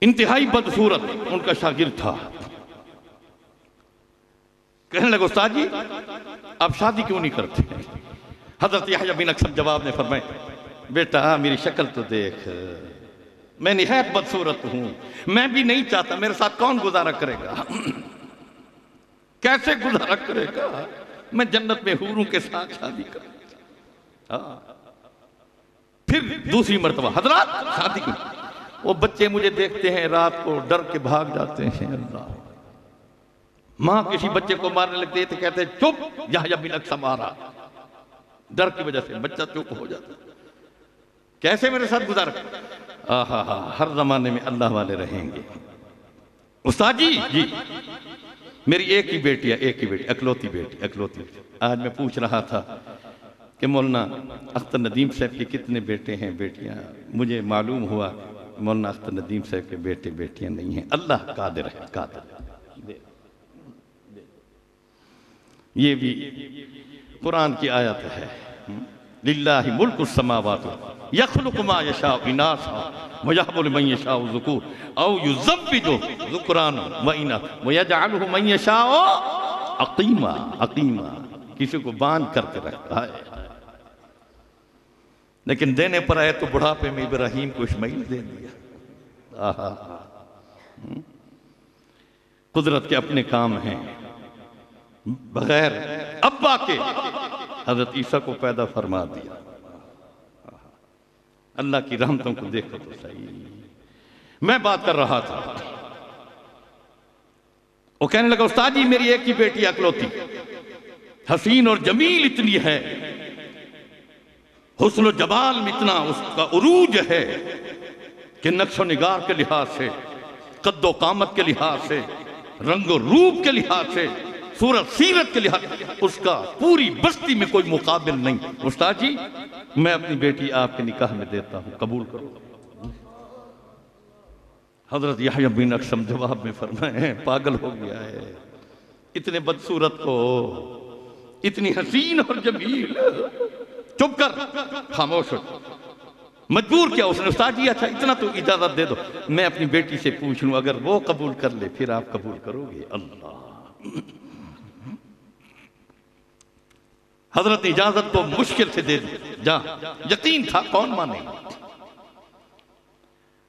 इंतहाई बदसूरत उनका शागिर्द था। कहने लगे उस्ताद जी आप शादी क्यों नहीं करते? हजरत यहया बिन अक्सम जवाब में फरमाए, बेटा मेरी शक्ल तो देख, मैं निहायत बदसूरत हूं, मैं भी नहीं चाहता, मेरे साथ कौन गुजारा करेगा? कैसे गुजारा करेगा? मैं जन्नत में हूरों के साथ शादी करूंगा। फिर दूसरी मर्तबा, हजरत शादी की, वो बच्चे मुझे देखते हैं रात को डर के भाग जाते हैं। अल्लाह, मां किसी बच्चे को मारने लगती है तो कहते हैं चुप, यहया बिन अक्सम आ रहा। डर की वजह से बच्चा चुप हो जाता। कैसे मेरे साथ गुजारा? आहा, हर जमाने में अल्लाह वाले रहेंगे। उस्ताद जी मेरी एक ही बेटी है, एक ही बेटी, अकलौती बेटी, अकलौती बेटी। आज मैं पूछ रहा था कि मौलाना अख्तर नदीम साहब के कितने बेटे हैं, बेटियां? मुझे मालूम हुआ मौलाना अख्तर नदीम साहब के बेटे बेटियां नहीं हैं। अल्लाह कादिर है, कादिर। ये भी कुरान की आयत है, लिल्लाहि मुल्कुस समावाति यख्लुकु मा यशाउ इनासा व यहबु लिमन यशाउ ज़ुकूर औ युज़व्विजु ज़ुकरान व इनास व यजअलुहु मन यशाउ अक़ीमा। अक़ीमा किसी को बांध करके रखता है, लेकिन देने पर आए तो बुढ़ापे में इब्राहीम को इस्माइल दे दिया। आहा, कुदरत के अपने काम हैं। बगैर अब्बा के हजरत ईसा को पैदा फरमा दिया। अल्लाह की रहमतों को देखो तो सही। मैं बात कर रहा था, वो कहने लगा उस्ताद जी मेरी एक ही बेटी अकलौती, हसीन और जमील इतनी है, हुस्न जमाल में इतना उसका उरूज है कि नक्शो निगार के लिहाज से, कद्दो कामत के लिहाज से, रंगो रूप के लिहाज से, सूरत सीरत के लिहाज, उसका पूरी बस्ती में कोई मुकाबिल नहीं। उस्ताद जी मैं अपनी बेटी आपके निकाह में देता हूं, कबूल करो। हजरत यहया बिन अक्सम जवाब में फरमाए, पागल हो गया है, इतने बदसूरत को, इतनी हसीन और जमील, चुप कर, खामोश हो। मजबूर किया उसने, उस्ताद जी अच्छा इतना तो इजाजत दे दो, मैं अपनी बेटी से पूछ लूं, अगर वो कबूल कर ले फिर आप कबूल करोगे? अल्लाह, हजरत ने इजाजत तो मुश्किल से दे दी, जा, यकीन था कौन माने।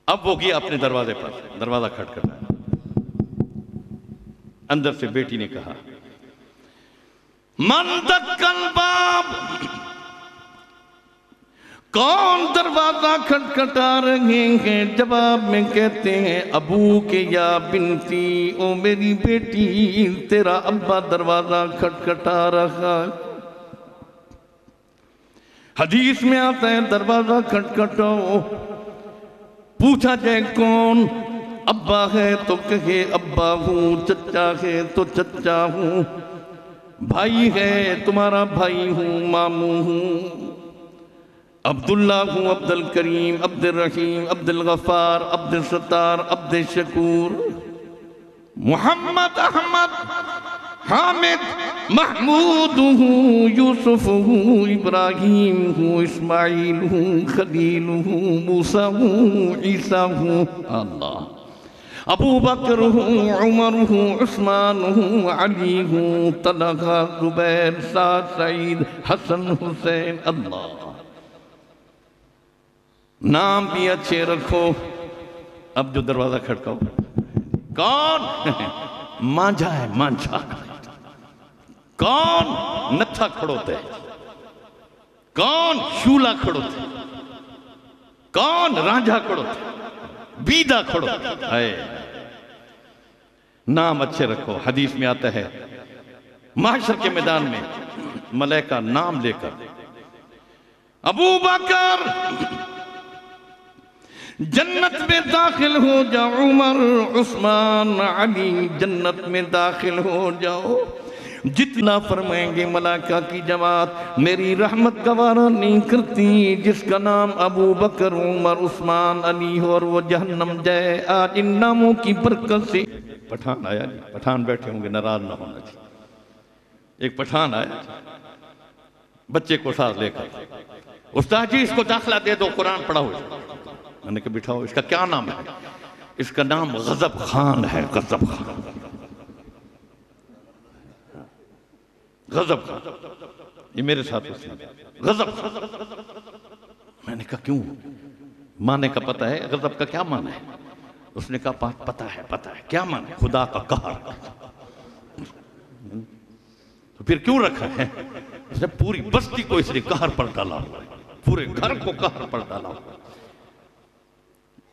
अब वो गया अपने दरवाजे पर, दरवाजा खटखटाया, अंदर से बेटी ने कहा मन दक्कल बाब, कौन दरवाजा खटखटा रहे हैं? जवाब में कहते हैं अबू के या बिनती, ओ मेरी बेटी तेरा अब्बा दरवाजा खटखटा रहा। हदीस में आता है दरवाजा खटखटाओ, पूछा जाए कौन? अब्बा है तो कहे अब्बा हूं, चचा है तो चचा हूं, भाई है तुम्हारा भाई हूं, मामू हूं, अब्दुल्ला हूं, अब्दुल करीम, अब्दुल रहीम, अब्दुल गफ्फार, अब्दुल सत्तार, अब्दुल शकूर, मोहम्मद, अहमद, हामिद, महमूद हूँ, यूसुफ हूँ, इब्राहिम हूँ, इस्माइल हूँ, खलील हूँ, मूसा हूँ, ईसा हूँ, अल्लाह, अबू बकर हूँ, उमर हूँ, उस्मान हूँ, अली हूँ, तलहा, जुबैर, साद, सईद, हसन, हुसैन। अल्लाह, नाम भी अच्छे रखो। अब जो दरवाजा खटकाओ, कौन? मांझा है, मांझा। कौन? नत्था खड़ोते, कौन? शूला खड़ोते, कौन? रांझा खड़ो बीदा खड़ो है। नाम अच्छे रखो। हदीस में आता है महशर के मैदान में मलाइका नाम लेकर, अबू बकर जन्नत में दाखिल हो जाओ, उमर उस्मान अली जन्नत में दाखिल हो जाओ। जितना फरमाएंगे मलाइका की जमात मेरी रहमत गवारा नहीं करती। जिसका नाम अबू बकर उमर उस्मान अली हो और वो जहन्नम जाए। आज इन नामों की बरकत से पठान आया जी, पठान बैठे होंगे, नाराज ना होना चाहिए। एक पठान आया बच्चे को साथ लेकर, उस्ताद जी इसको दाखिला दे दो, कुरान पढ़ाओ। मैंने कहा बिठाओ, इसका क्या नाम है? इसका नाम गजब खान है। गजब खान, गजब खान, ये मेरे साथ उसने गजब खान। मैंने कहा क्यों? माने का पता है गजब का क्या माना है? उसने कहा पता है, पता है। क्या माना? खुदा का कहर। तो फिर क्यों रखा है? उसने पूरी बस्ती को इसने कहर पर डाला हुआ है, पूरे घर को कहर पर डाला हुआ है।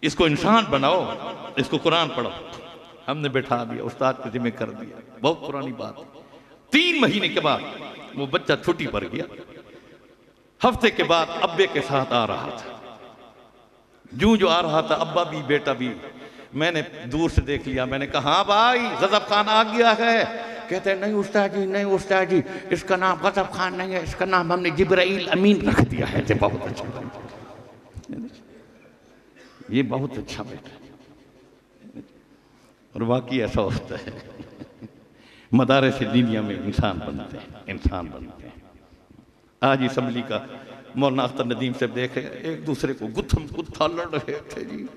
इसको इंसान बनाओ, इसको कुरान पढ़ो। हमने बैठा दिया, उस्ताद के जिम्मे कर दिया। बहुत पुरानी बात है। 3 महीने के बाद वो बच्चा छुट्टी पर गया। हफ्ते के बाद अब्बे के साथ आ रहा था। जो आ रहा था, अब्बा भी बेटा भी। मैंने दूर से देख लिया। मैंने कहा हाँ भाई गजब खान आ गया है। कहते हैं नहीं उस्ताद जी, नहीं उस्ताद जी, इसका नाम गजब खान नहीं है, इसका नाम हमने जिब्राइल अमीन रख दिया है। ये बहुत अच्छा, ये बहुत अच्छा बेटा। और वाकई ऐसा होता है। मदारिस दीनिया में इंसान बनते हैं, इंसान बनते हैं। आज असम्बली का मौलाना अख्तर नदीम से देखे, एक दूसरे को गुत्थम गुत्था लड़ रहे थे जी।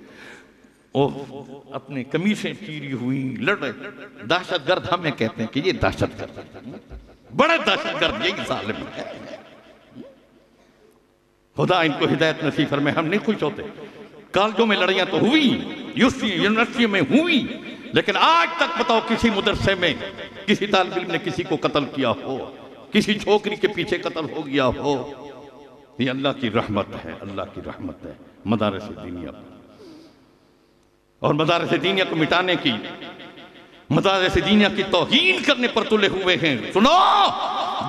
और अपने कमीजें चीरी हुई लड़ रहे। दहशतगर्द हमें कहते हैं कि ये दहशतगर्द, बड़े दहशतगर्द यही जालिम है। खुदा इनको हिदायत नसीब फरमाए। हम नहीं खुश होते। कॉलेजों में लड़ाइयां तो हुई, यूनिवर्सिटी में हुई, लेकिन आज तक बताओ किसी मदरसे में किसी तालिब इल्म ने किसी को कत्ल किया हो, किसी छोकरी के पीछे कत्ल हो गया हो? ये अल्लाह की रहमत है, अल्लाह की रहमत है मदारिस दीनिया। और मदारिस दीनिया को मिटाने की, मदारिस दीनिया की तौहीन करने पर तुले हुए हैं। सुनो,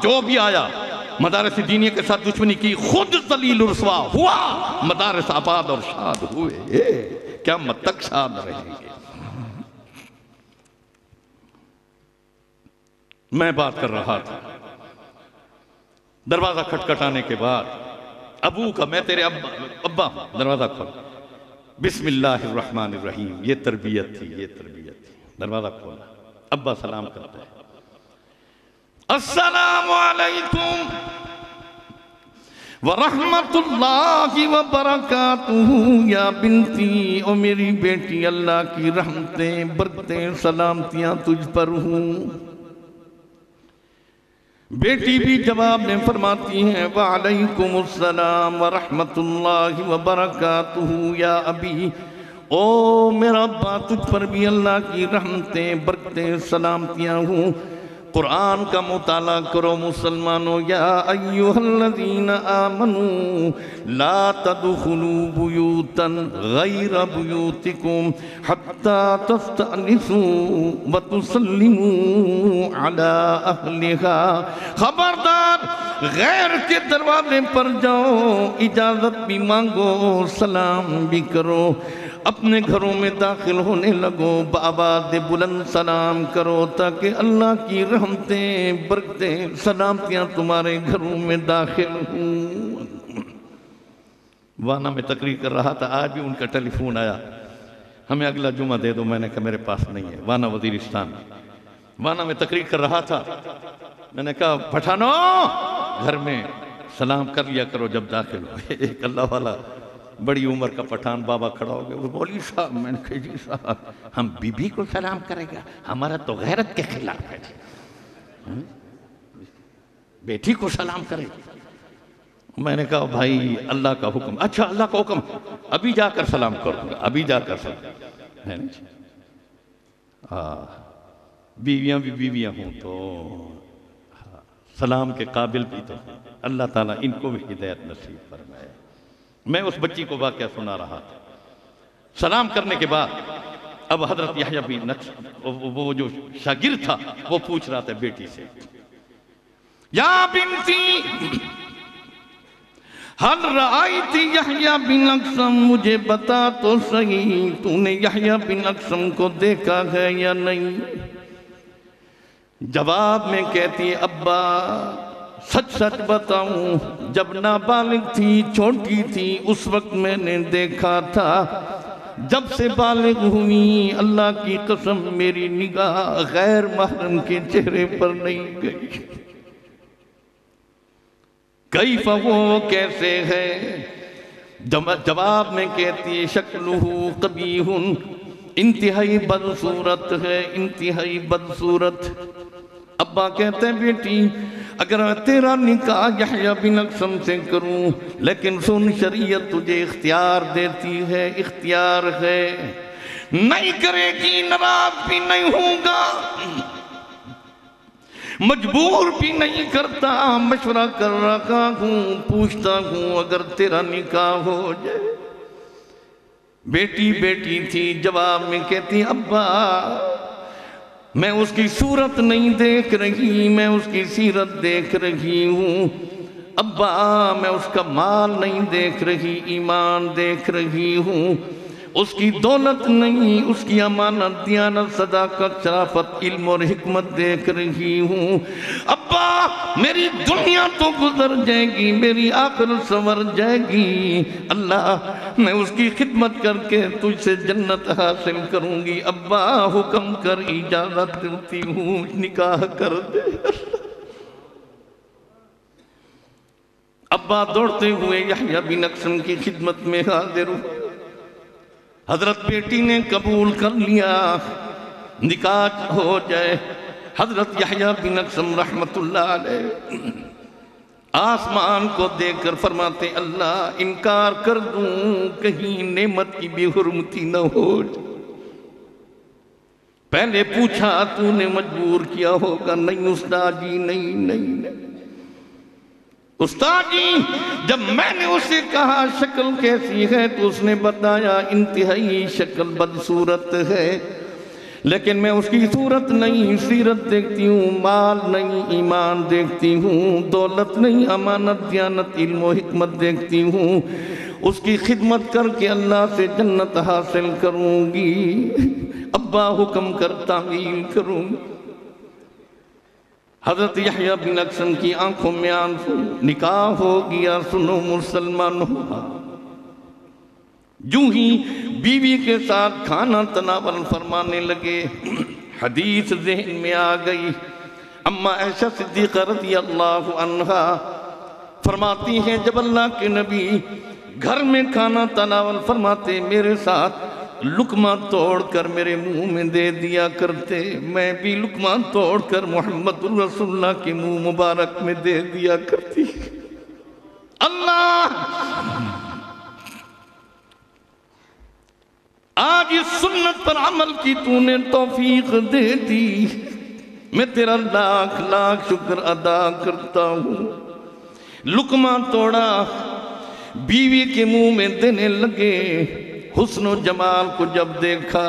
जो भी आया मदारिस दीनिया के साथ दुश्मनी की, खुद जलील रुसवा हुआ, मदारिस आबाद और शाद हुए। क्या मत तक शाद रहेंगे। मैं बात कर रहा था, दरवाजा खटखटाने के बाद अबू का, मैं तेरे अब्बा दरवाजा खोल, बिस्मिल्लाहिर्रहमानिर्रहीम। ये तरबियत थी, ये तरबियत थी। दरवाजा खोला, अब्बा सलाम करते हैं, अस्सलामु अलैकुम व रहमतुल्लाहि व बरकातुहू या बिनती। ओ मेरी बेटी, अल्लाह की रहमतें बरकतें सलामतियां तुझ पर हूँ। बेटी भी जवाब में फरमाती हैं वालेकुमुस्सलाम व रहमतुल्लाहि व बरकातुहू या अबी। ओ मेरा अब्बा, तुझ पर भी अल्लाह की रहमतें बरकतें सलामतियां हूँ। कुरान का मुताला करो मुसलमानों। या अय्युहल्लज़ीना आमनू ला तदखुलू बुयूतन गैरा बुयूतिकुम हत्ता तस्तअनिसू व तुसल्लिमू अला अहलिहा। खबरदार, गैर के दरवाजे पर जाओ, इजाजत भी मांगो, सलाम भी करो। अपने घरों में दाखिल होने लगो, बाबाद बुलंद सलाम करो, ताकि अल्लाह की रहमतें बरकतें सलामतियाँ तुम्हारे घरों में दाखिल हों। वाना में तकरीर कर रहा था, आज भी उनका टेलीफोन आया, हमें अगला जुमा दे दो। मैंने कहा मेरे पास नहीं है। वाना वजीरिस्तान, वाना में तकरीर कर रहा था। मैंने कहा पठानो, घर में सलाम कर लिया करो जब दाखिल हो। एक अल्लाह वाला बड़ी उम्र का पठान बाबा खड़ा हो गया, वो बोली साहब। मैंने कहा जी साहब, हम बीबी को सलाम करेगा, हमारा तो गैरत के खिलाफ है। बेटी को सलाम करेगा। मैंने कहा भाई अल्लाह का हुक्म। अच्छा अल्लाह का हुक्म, अभी जाकर सलाम करूंगा, अभी जाकर सलाम। है बीवियां भी बीवियां हों तो सलाम के काबिल भी तो। अल्लाह ताला इनको भी हिदायत नसीब फरमाए। मैं उस बच्ची को वाक़या सुना रहा था। सलाम करने के बाद अब हजरत यहया बिन नक्श, वो जो शागिर्द था, वो पूछ रहा था बेटी से, या बिनती हल रआइती यहया बिन अक्सम, मुझे बता तो सही तूने यहया बिन अक्सम को देखा है या नहीं। जवाब में कहती है, अब्बा सच सच बताऊं, जब नाबालिग थी, छोटी थी, उस वक्त मैंने देखा था। जब से बालिग हुई, अल्लाह की कसम मेरी निगाह गैर महरम के चेहरे पर नहीं गई। कैफ, वो कैसे है? जवाब में कहती है, शक्लुहु कबीहुन, इंतहाई बदसूरत है, इंतहाई बदसूरत। अब्बा कहते हैं, बेटी अगर मैं तेरा निकाह यहया बिन अक्सम से करूं, लेकिन सुन शरीयत तुझे इख्तियार देती है, इख्तियार है, नहीं करेगी, नाराज भी नहीं होगा, मजबूर भी नहीं करता, मशवरा कर रखा हूं, पूछता हूं अगर तेरा निकाह हो जाए। बेटी बेटी थी, जवाब में कहती, अब्बा मैं उसकी सूरत नहीं देख रही, मैं उसकी सीरत देख रही हूँ। अब्बा मैं उसका माल नहीं देख रही, ईमान देख रही हूँ। उसकी दौलत नहीं, उसकी अमानत, दियानत, सदाकत, शराफत, इल्म और हिकमत देख रही हूँ। अब्बा मेरी दुनिया तो गुजर जाएगी, मेरी आखिरत संवर जाएगी, अल्लाह मैं उसकी खिदमत करके तुझसे जन्नत हासिल करूंगी। अब्बा हुक्म कर, इजाजत देती हूँ, निकाह कर दे। अब्बा दौड़ते हुए यहया बिन अक्सम की खिदमत में हाजिर हुए। हजरत बेटी ने कबूल कर लिया, निकाह हो जाए। हजरत यहया बिन अक्सम रहमतुल्लाह अलैह आसमान को देखकर फरमाते, अल्लाह इनकार कर दूं कहीं नेमत की बेहुरमती न हो। पहले पूछा तूने मजबूर किया होगा, नहीं उस्ताद जी, नहीं नहीं नहीं उस्ताद जी। जब मैंने उसे कहा शक्ल कैसी है, तो उसने बताया इंतहाई शक्ल बदसूरत है, लेकिन मैं उसकी सूरत नहीं सीरत देखती हूँ, माल नहीं ईमान देखती हूँ, दौलत नहीं अमानत, दियानत, इल्म और हिकमत देखती हूँ। उसकी खिदमत करके अल्लाह से जन्नत हासिल करूँगी। अब्बा हुक्म कर, तामील करूँगी। हजरत यहया बिन अक्सम की आंखों में आंसू, निकाह हो गया। सुनो मुसलमानों, यूं ही बीवी के साथ खाना तनावल फरमाने लगे। हदीस ज़हन में आ गई। अम्मा आयशा सिद्दीक़ा रज़ियल्लाहु अन्हा फरमाती हैं, जब अल्लाह के नबी घर में खाना तनावल फरमाते, मेरे साथ लुकमा तोड़कर मेरे मुंह में दे दिया करते। मैं भी लुकमा तोड़कर मोहम्मदुर रसूलुल्लाह के मुंह मुबारक में दे दिया करती। अल्लाह आज इस सुन्नत पर अमल की तूने तौफीक दे दी, मैं तेरा लाख लाख शुक्र अदा करता हूँ। लुकमा तोड़ा, बीवी के मुंह में देने लगे। हुस्नो जमाल को जब देखा,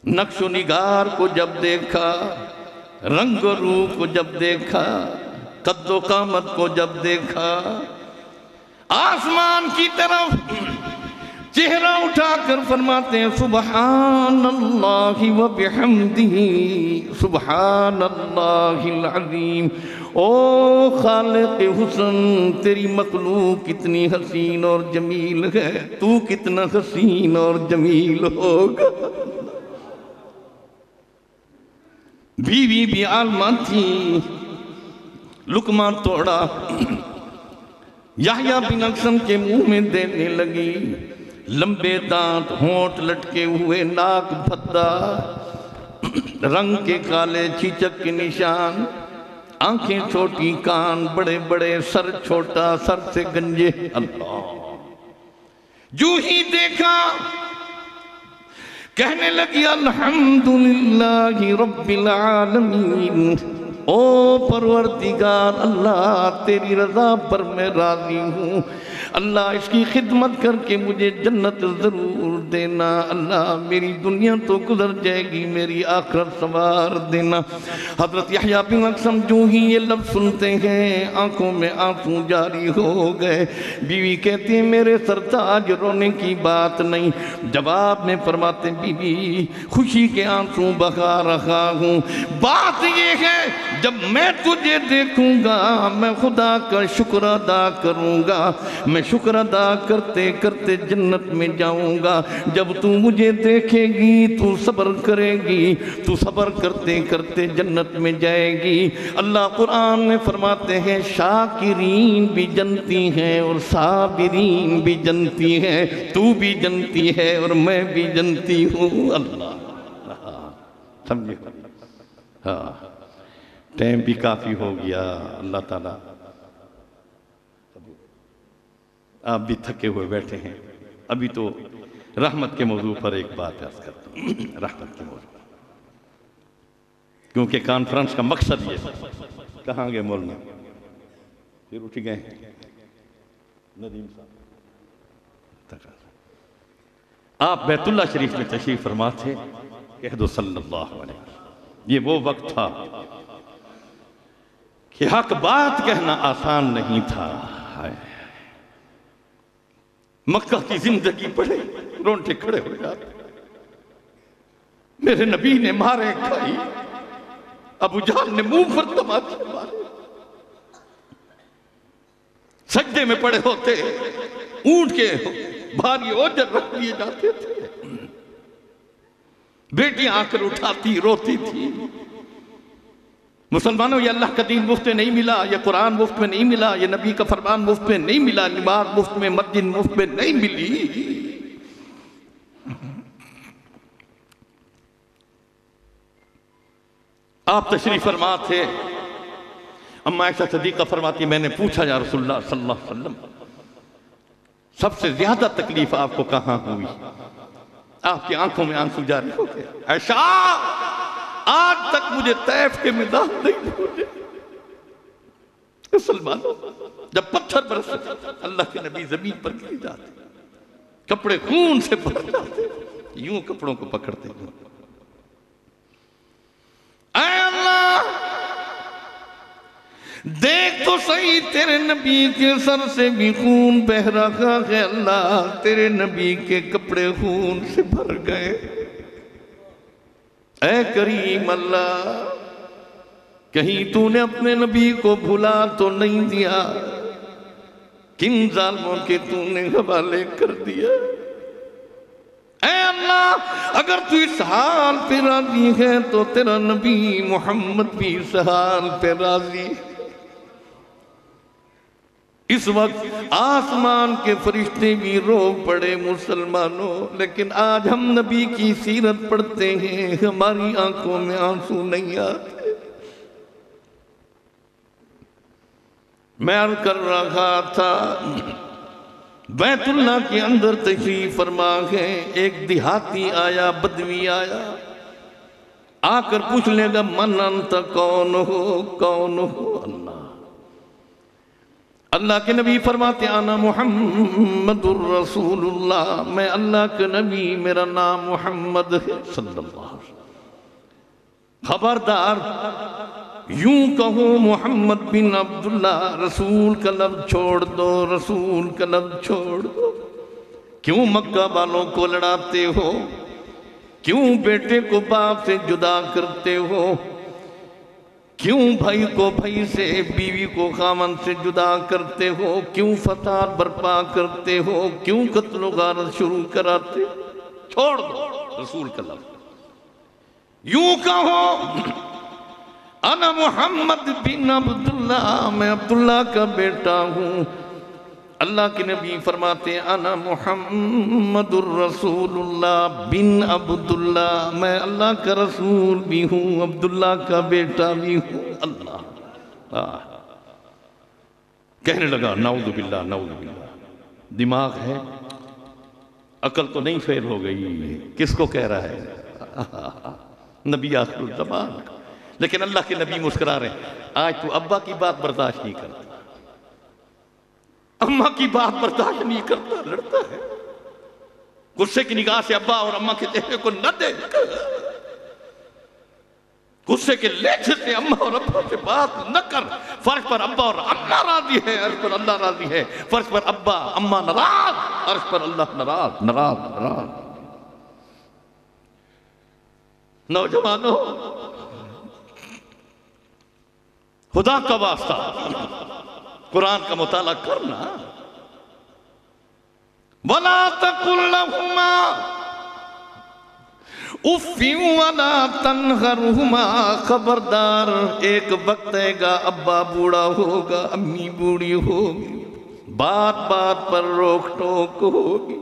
नक्शो निगार को जब देखा, रंग रूप को जब देखा, कद्दो कामत को जब देखा, आसमान की तरफ चेहरा उठाकर फरमाते हैं, सुबहानल्लाहि व बिहम्दिही सुबहानल्लाहिल अज़ीम। ओ खालिक़ हुस्न, तेरी मखलूक कितनी हसीन और जमील है, तू कितना हसीन और जमील होगा। बीवी भी आलमा थी, लुकमा तोड़ा, यहया बिन अक्सम के मुंह में देने लगी। लंबे दांत, होंठ लटके हुए, नाक भद्दा, रंग के काले चीचक के निशान, आंखें छोटी, कान बड़े बड़े, सर छोटा, सर से गंजे। अल्लाह जो ही देखा कहने लगी, अल्हम्दुलिल्लाहि रब्बिल आलमीन। ओ परवरदिगार अल्लाह तेरी रज़ा पर मैं राज़ी हूँ। अल्लाह इसकी खिदमत करके मुझे जन्नत ज़रूर देना। अल्लाह मेरी दुनिया तो गुजर जाएगी, मेरी आखिरत संवार देना। हज़रत यहया बिन अक़सम जो ही ये लफ्ज़ सुनते हैं आंखों में आंसू जारी हो गए। बीवी कहती है मेरे सरताज रोने की बात नहीं। जवाब में फरमाते बीवी खुशी के आंसू बहा रहा हूँ। बात ये है जब मैं तुझे देखूंगा मैं खुदा का शुक्र अदा करूंगा। मैं शुक्र अदा करते करते जन्नत में जाऊंगा। जब तू मुझे देखेगी तू सब्र करेगी, तू सब्र करते करते जन्नत में जाएगी। अल्लाह कुरान में फरमाते हैं शाकिरीन भी जनती हैं और साबिरीन भी जनती हैं। तू भी जनती है और मैं भी जनती हूँ। अल्लाह समझे? हाँ टाइम भी काफ़ी हो गया। अल्लाह ताला आप भी थके हुए बैठे हैं। अभी तो रहमत के मौजू पर एक बात अर्ज़ करता हूँ। रहमत के मौजू पर, क्योंकि कॉन्फ्रेंस का मकसद ये कहाँ गए मौलाना? फिर उठ गए नदीम साहब। आप बैतुल्लाह शरीफ में तशरीफ फरमा थे। कह दो सल्लल्लाहु अलैहि वसल्लम। ये वो वक्त था कि हक बात कहना आसान नहीं था। मक्का की जिंदगी पड़े रोंटे खड़े हो जाते। मेरे नबी ने मारे खाई, अबू जहल ने मुंह पर तमाचे मारे, सजदे में पड़े होते, ऊंट के भारी ओझर रख दिए जाते थे। बेटियां आकर उठाती रोती थी। मुसलमानों ये अल्लाह का दीन मुफ्त में नहीं मिला, ये कुरान मुफ्त में नहीं मिला, ये नबी का फरमान मुफ्त में नहीं मिला, नमाज मुफ्त में, मस्जिद मुफ्त में नहीं मिली। आप तशरीफ फरमा थे। अम्मा ऐसा सदीक़ा फरमाती मैंने पूछा या रसूलुल्लाह सल्लल्लाहु अलैहि वसल्लम सबसे ज्यादा तकलीफ आपको कहां हुई? आपकी आंखों में आंसू जारी हो गए। ऐसा आज तक मुझे तैफ के मैदान नहीं भूले। मुसलमानों जब पत्थर बरसते अल्लाह के नबी जमीन पर गिर जाते, कपड़े खून से भर जाते, यूं कपड़ों को पकड़ते हुए ऐ अल्लाह देख तो सही तेरे नबी के सर से भी खून बह रहा है। अल्लाह तेरे नबी के कपड़े खून से भर गए। ऐ करीम अल्लाह कहीं तूने अपने नबी को भुला तो नहीं दिया? किन जालिमों के तूने हवाले कर दिया? ऐ अल्लाह अगर तू इस हाल पे राजी है तो तेरा नबी मोहम्मद भी इस हाल पे राजी। इस वक्त आसमान के फरिश्ते भी रो पड़े मुसलमानों, लेकिन आज हम नबी की सीरत पढ़ते हैं हमारी आंखों में आंसू नहीं आते। मैं अर्ज़ कर रहा था बैतुल्लाह के अंदर तशरीफ फरमा है। एक देहाती आया, बदवी आया, आकर पूछ लेगा मन अंत कौन हो, कौन हो? अल्लाह अल्लाह के नबी फरमाते आना मुहम्मदुर रसूलुल्लाह, मैं अल्लाह के नबी, मेरा नाम मोहम्मद है सल्लल्लाहु अलैहि वसल्लम। खबरदार यूं कहो मोहम्मद बिन अब्दुल्ला, रसूल का लफ्ज़ छोड़ दो, रसूल का लफ्ज़ छोड़ दो। क्यों मक्का वालों को लड़ाते हो? क्यों बेटे को बाप से जुदा करते हो? क्यों भाई को भाई से, बीवी को खामन से जुदा करते हो? क्यों फसाद बर्पा करते हो? क्यों कत्ल गारत शुरू कराते? छोड़ दो रसूल का लफ्ज़। यूं कहो अना मोहम्मद बिन अब्दुल्ला, मैं अब्दुल्ला का बेटा हूँ। अल्लाह के नबी फरमाते अना मुहम्मदुर रसूलुल्लाह बिन अब्दुल्ला, मैं अल्लाह का रसूल भी हूँ, अब्दुल्ला का बेटा भी हूँ। अल्लाह कहने लगा नाउज़ु बिल्लाह, नाउज़ु बिल्लाह। दिमाग है, अकल तो नहीं फेल हो गई। किसको कह रहा है? नबी आखिरुल ज़मान। लेकिन अल्लाह के नबी मुस्कुरा रहे हैं, आज तू अब्बा की बात बर्दाश्त नहीं करता, अम्मा की बात बर्दाश्त नहीं करता, लड़ता है। गुस्से की निगाह से अब्बा और अम्मा के चेहरे को न देख, गुस्से के लहजे से अम्मा और अब्बा से बात न कर। फर्श पर अब्बा और अम्मा राजी है, अर्श पर अल्लाह राजी है। फर्श पर अब्बा अम्मा नाराज, अर्श पर अल्लाह नाराज, नाराज नाराज। नौजवानों, खुदा का वास्ता कुरान का मुताला करना। वला तकुल लहुमा उफ़्फ़िन वला तन्हरहुमा, खबरदार एक वक्त आएगा अब्बा बूढ़ा होगा, अम्मी बूढ़ी होगी, बात बात पर रोक टोक होगी,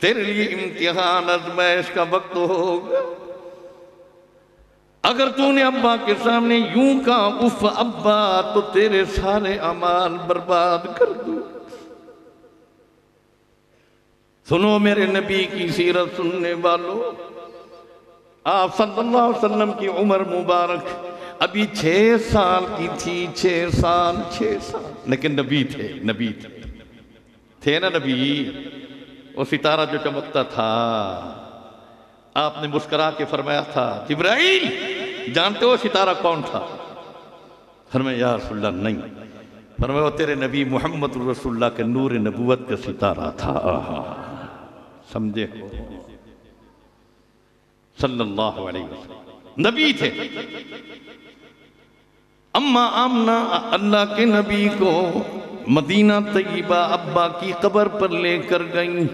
तेरे लिए इम्तिहान आज़माइश का वक्त होगा। अगर तूने अब्बा के सामने यूं कहा उफ अब्बा, तो तेरे सारे अमाल बर्बाद कर दूं। सुनो मेरे नबी की सीरत सुनने वालों, आप सल्लल्लाहु अलैहि वसल्लम की उम्र मुबारक अभी 6 साल की थी। 6 साल, लेकिन नबी थे ना नबी। वो सितारा जो चमकता था, आपने मुस्कुरा के फरमाया था, जिब्राइल जानते हो सितारा कौन था? फरमाया या रसूलल्लाह नहीं। फरमाया वो तेरे नबी मोहम्मद रसूलुल्लाह के नूर नबूवत का सितारा था। समझे हो? सल्लल्लाहु अलैहि वसल्लम नबी थे। अम्मा आमना अल्लाह के नबी को मदीना तैयबा अब्बा की कब्र पर लेकर गई।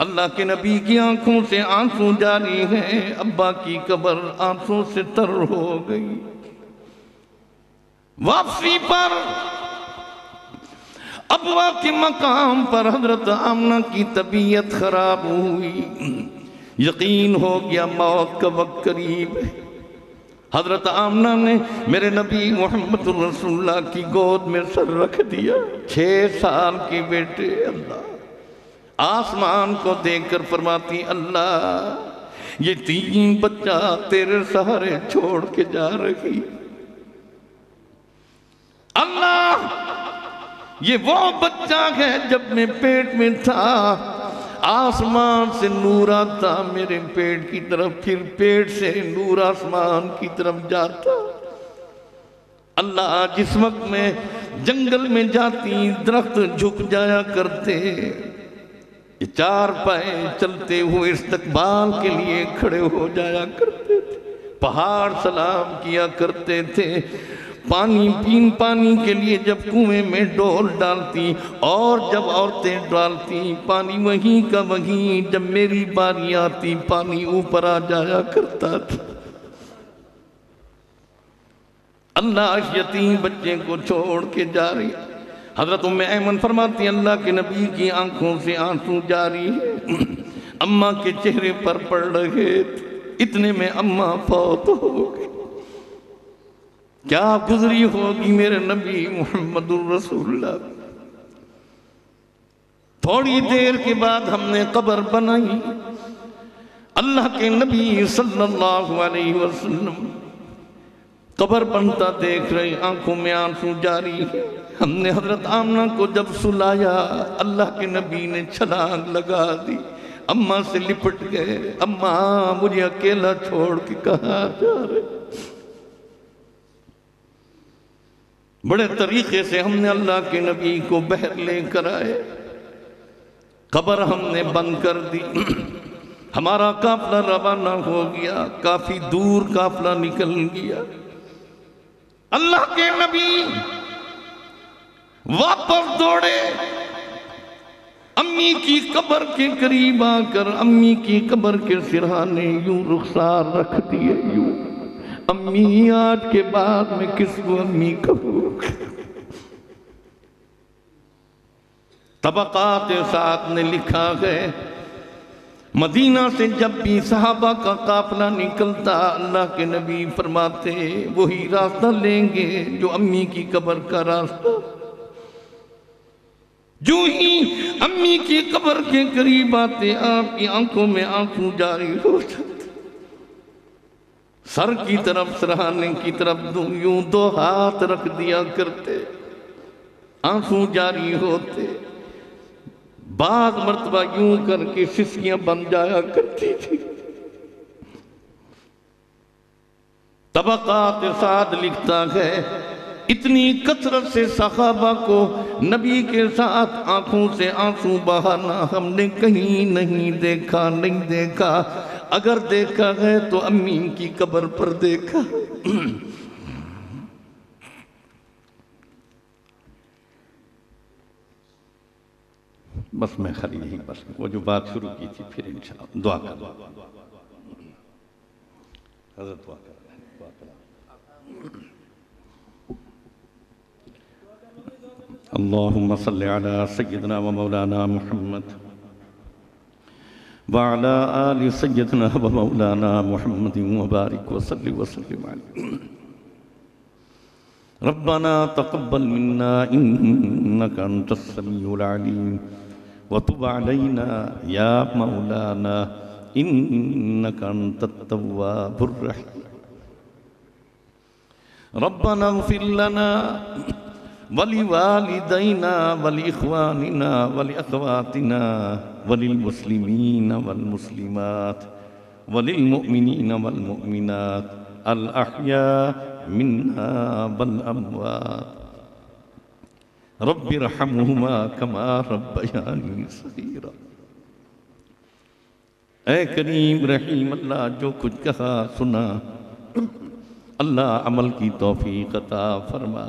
अल्लाह के नबी की आंखों से आंसू जारी हैं, अब्बा की कब्र आंसू से तर हो गई। वापसी पर अब्बा के मकाम पर हजरत आमना की तबीयत खराब हुई। यकीन हो गया मौत का वक्त करीब है। हजरत आमना ने मेरे नबी मोहम्मद रसूलुल्लाह की गोद में सर रख दिया। 6 साल के बेटे। अल्लाह आसमान को देखकर फरमाती, अल्लाह ये 3 बच्चा तेरे सहारे छोड़ के जा रही। अल्लाह ये वो बच्चा है जब मैं पेट में था आसमान से नूर आता मेरे पेट की तरफ, फिर पेट से नूर आसमान की तरफ जाता। अल्लाह जिस वक्त में जंगल में जाती दरख्त झुक जाया करते, ये 4 पाए चलते हुए इस्तकबाल के लिए खड़े हो जाया करते थे। पहाड़ सलाम किया करते थे। पानी के लिए जब कुएं में डोल डालती और जब औरतें डालती पानी वहीं का वहीं, जब मेरी बारी आती पानी ऊपर आ जाया करता था। अल्लाह इस यतीम बच्चे को छोड़ के जा रही। हजरत उम्मे ऐमन फरमाती, अल्लाह के नबी की आंखों से आंसू जारी है। अम्मा के चेहरे पर पड़ रहे थे। इतने में अम्मा फौत हो गई। क्या गुजरी होगी मेरे नबी मुहम्मदुर रसूलुल्लाह। थोड़ी देर के बाद हमने कब्र बनाई। अल्लाह के नबी सल्लल्लाहु अलैहि वसल्लम कब्र बनता देख रहे, आंखों में आंसू जारी है। हमने हजरत आमना को जब सुलाया, अल्लाह के नबी ने छलांग लगा दी। अम्मा से लिपट गए। अम्मा मुझे अकेला छोड़ के कहाँ जा रहे? बड़े तरीके से हमने अल्लाह के नबी को बहर लेकर आए। कब्र हमने बंद कर दी। हमारा काफिला रवाना हो गया। काफी दूर काफिला निकल गया। अल्लाह के नबी वापस दौड़े। अम्मी की कब्र के करीब आकर अम्मी की कब्र के सिरहाने यूं रुखसार रख दिए। यूं अम्मी, आज के बाद मैं किसको अम्मी कहूँ? तबक़ात साथ ने लिखा है, मदीना से जब भी सहाबा का काफिला निकलता अल्लाह के नबी फरमाते वही रास्ता लेंगे जो अम्मी की कब्र का रास्ता। जो ही अम्मी की कब्र के करीब आते आपकी आंखों में आंसू जारी हो जाते। सर की तरफ सिरहाने की तरफ यूं दो हाथ रख दिया करते, आंसू जारी होते, बाद मर्तबा यूं करके सिसकियां बन जाया करती थी। तबक़ात साद लिखता है, इतनी कसरत से सहाबा को नबी के साथ आंखों से आंसू बहाना हमने कहीं नहीं देखा, नहीं देखा। अगर देखा है तो अम्मी की कब्र पर देखा। बस मैं खाली यही बस वो जो बात शुरू की थी फिर इंशाअल्लाह दुआ कर हज़रत दुआ कर। अल्लाहुम्मा सल्लि अला सय्यिदना व मौलाना मुहम्मद व अला आलि सय्यिदना व मौलाना मुहम्मद व बारिक व सल्लि व सल्लिम अलैहि। रब्बना तक़ब्बल मिन्ना इन्नका अंतस समीउल अलीम व तुब अलैना या मौलाना इन्नका अंतत तव्वाबुर रहीम। रब्बना इग़फिर लना वली वालिदैना वली इख़वानिना वली अख़वातिना वलिल मुस्लिमीन वल मुस्लिमात वलिल मुमिनीन वल मुमिनात अल अहया मिन्हा वल अमवात। रब्बिरहम्हुमा कमा रब्बयानी सगीरा। ऐ करीम रहीम अल्लाह जो कुछ कहा सुना अल्लाह अमल की तौफीक अता फरमा,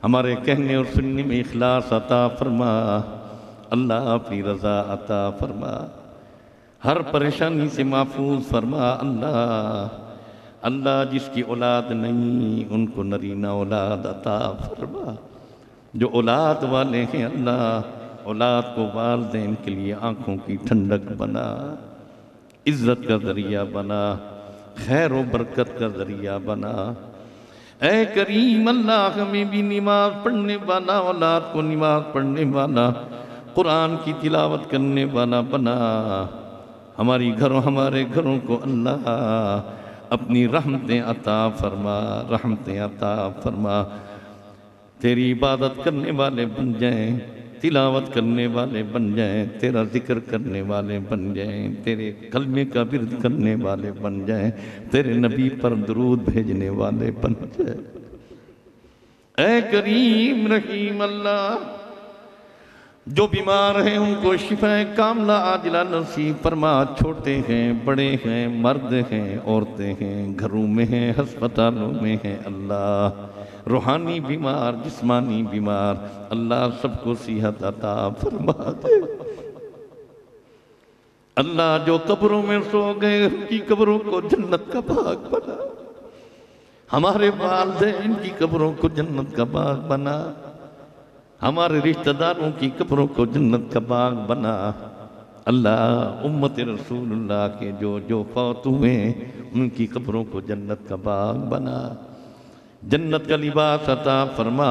हमारे कहने और सुनने में इखलास अता फरमा। अल्लाह अपनी रज़ा अता फरमा, हर परेशानी से महफूज फरमा। अल्लाह अल्लाह जिसकी औलाद नहीं उनको नरीना औलाद अता फरमा। जो औलाद वाले हैं अल्लाह औलाद को वालिदैन के लिए आँखों की ठंडक बना, इज़्ज़त का ज़रिया बना, खैर व बरकत का ज़रिया बना। ऐ करीम अल्लाह हमें भी नमाज पढ़ने वाला, औलाद को नमाज पढ़ने वाला, कुरान की तिलावत करने वाला बना। हमारे घरों को अल्लाह अपनी रहमतें अता फरमा, रहमतें अता फरमा। तेरी इबादत करने वाले बन जाएं, तिलावत करने वाले बन जाएं, तेरा जिक्र करने वाले बन जाएं, तेरे कलमे का विर्द करने वाले बन जाएं, तेरे नबी पर दुरूद भेजने वाले बन जाएं। ऐ करीम रहीम अल्लाह जो बीमार हैं उनको शिफाए कामला आजिला नसीब फरमा। छोटे हैं, बड़े हैं, मर्द हैं, औरतें हैं, घरों में हैं, अस्पतालों में हैं। अल्लाह रूहानी बीमार, जिस्मानी बीमार, अल्लाह सबको सेहत अता फरमा दे। अल्लाह जो कब्रों में सो गए उनकी कब्रों को जन्नत का बाग बना। हमारे वालिदैन की कब्रों को जन्नत का बाग बना। हमारे रिश्तेदारों की कब्रों को जन्नत का बाग बना। अल्लाह उम्मत रसूलुल्लाह के जो जो फौत हुए उनकी कब्रों को जन्नत का बाग बना। जन्नत का लिबास अता फरमा,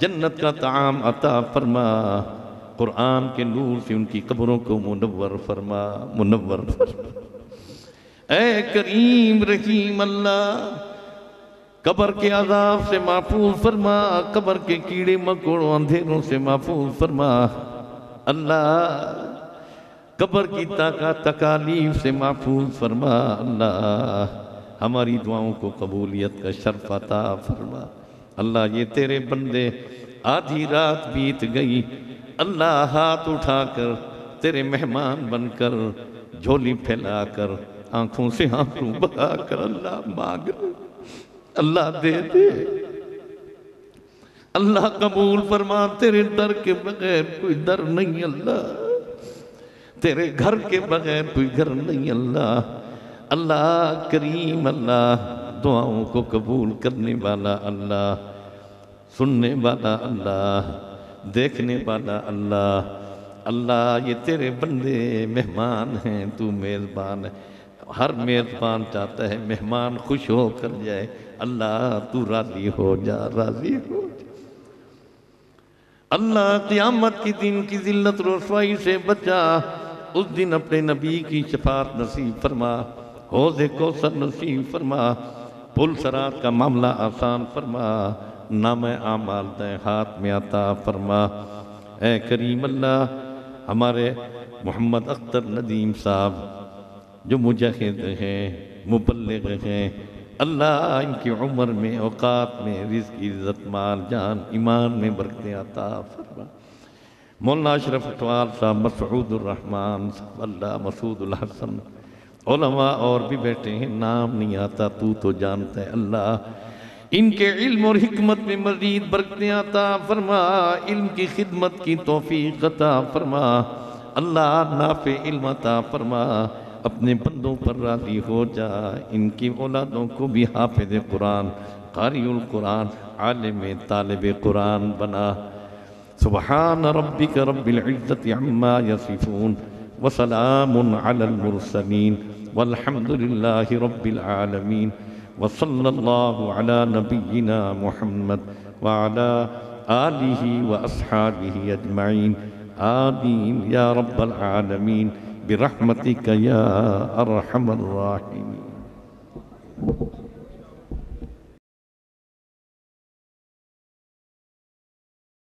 जन्नत का ताम अता फरमा। कुरान के नूर से उनकी कब्रों को मुनव्वर फरमा, मुनव्वर फरमा। ऐ करीम रहीम अल्लाह कब्र के अज़ाब से महफूज फरमा, कब्र के कीड़े मकोड़ों अंधेरों से महफूज फरमा। अल्लाह कब्र की तकालीफ से महफूज फरमा। अल्लाह हमारी दुआओं को कबूलियत का शर्फ अता फरमा। अल्लाह ये तेरे बंदे आधी रात बीत गई, अल्लाह हाथ उठाकर तेरे मेहमान बनकर झोली फैलाकर आंखों से आंसू बहाकर अल्लाह मांग, अल्लाह दे दे। अल्लाह कबूल फरमा। तेरे दर के बगैर कोई दर नहीं अल्लाह, तेरे घर के बगैर कोई घर नहीं अल्लाह। अल्लाह करीम अल्लाह दुआओं को कबूल करने वाला अल्लाह, सुनने वाला अल्लाह, देखने वाला अल्लाह। अल्लाह ये तेरे बंदे मेहमान हैं, तू मेज़बान है। हर मेज़बान चाहता है मेहमान खुश हो कर जाए। अल्लाह तू राज़ी हो जा, राज़ी हो जा। अल्लाह क़यामत के दिन की ज़िल्लत रुसवाई से बचा। उस दिन अपने नबी की शफ़ाअत नसीब फरमा। हौज़े कौसर नसीब फरमा, पुल सरात का मामला आसान फरमा, नाम आमाल दे हाथ में आता फरमा। ए करीम अल्लाह, हमारे मोहम्मद अख्तर नदीम साहब जो मुजाहिद हैं, मुबल्लिग हैं, अल्लाह इनकी उम्र में, औकात में, रिज़्क़, इज़्ज़त, माल, जान, ईमान में बरकतें अता फरमा। मौलाना अशरफ इकबाल साहब, मसूदुर रहमान साहब, अल्लाह मसूदुल हसन, उलमा और भी बैठे हैं, नाम नहीं आता, तू तो जानता है अल्लाह। इनके इल्म और हिकमत में मज़ीद बरकतें अता फरमा, इल्म की खिदमत की तौफीक अता फरमा। अल्लाह नाफे इल्म अता फरमा, अपने बंदों पर राज़ी हो जा, इनकी औलादों को भी हाफिज़ कुरान, क़ारिउल कुरान, आलिम तालिब कुरान बना। सुब्हान रब्बिक रब्बिल इज़्ज़ति अम्मा यसिफून व सलामुन अलल मुरसलीन वल्हम्दुलिल्लाहि रब्बिल आलमीन व सल्लल्लाहु अला नबिय्यिना मुहम्मद व अला आलिहि व अस्हाबिहि अजमईन। आमीन या रब्बल आलमीन बिरहमतिक या अरहमर राहिमीन।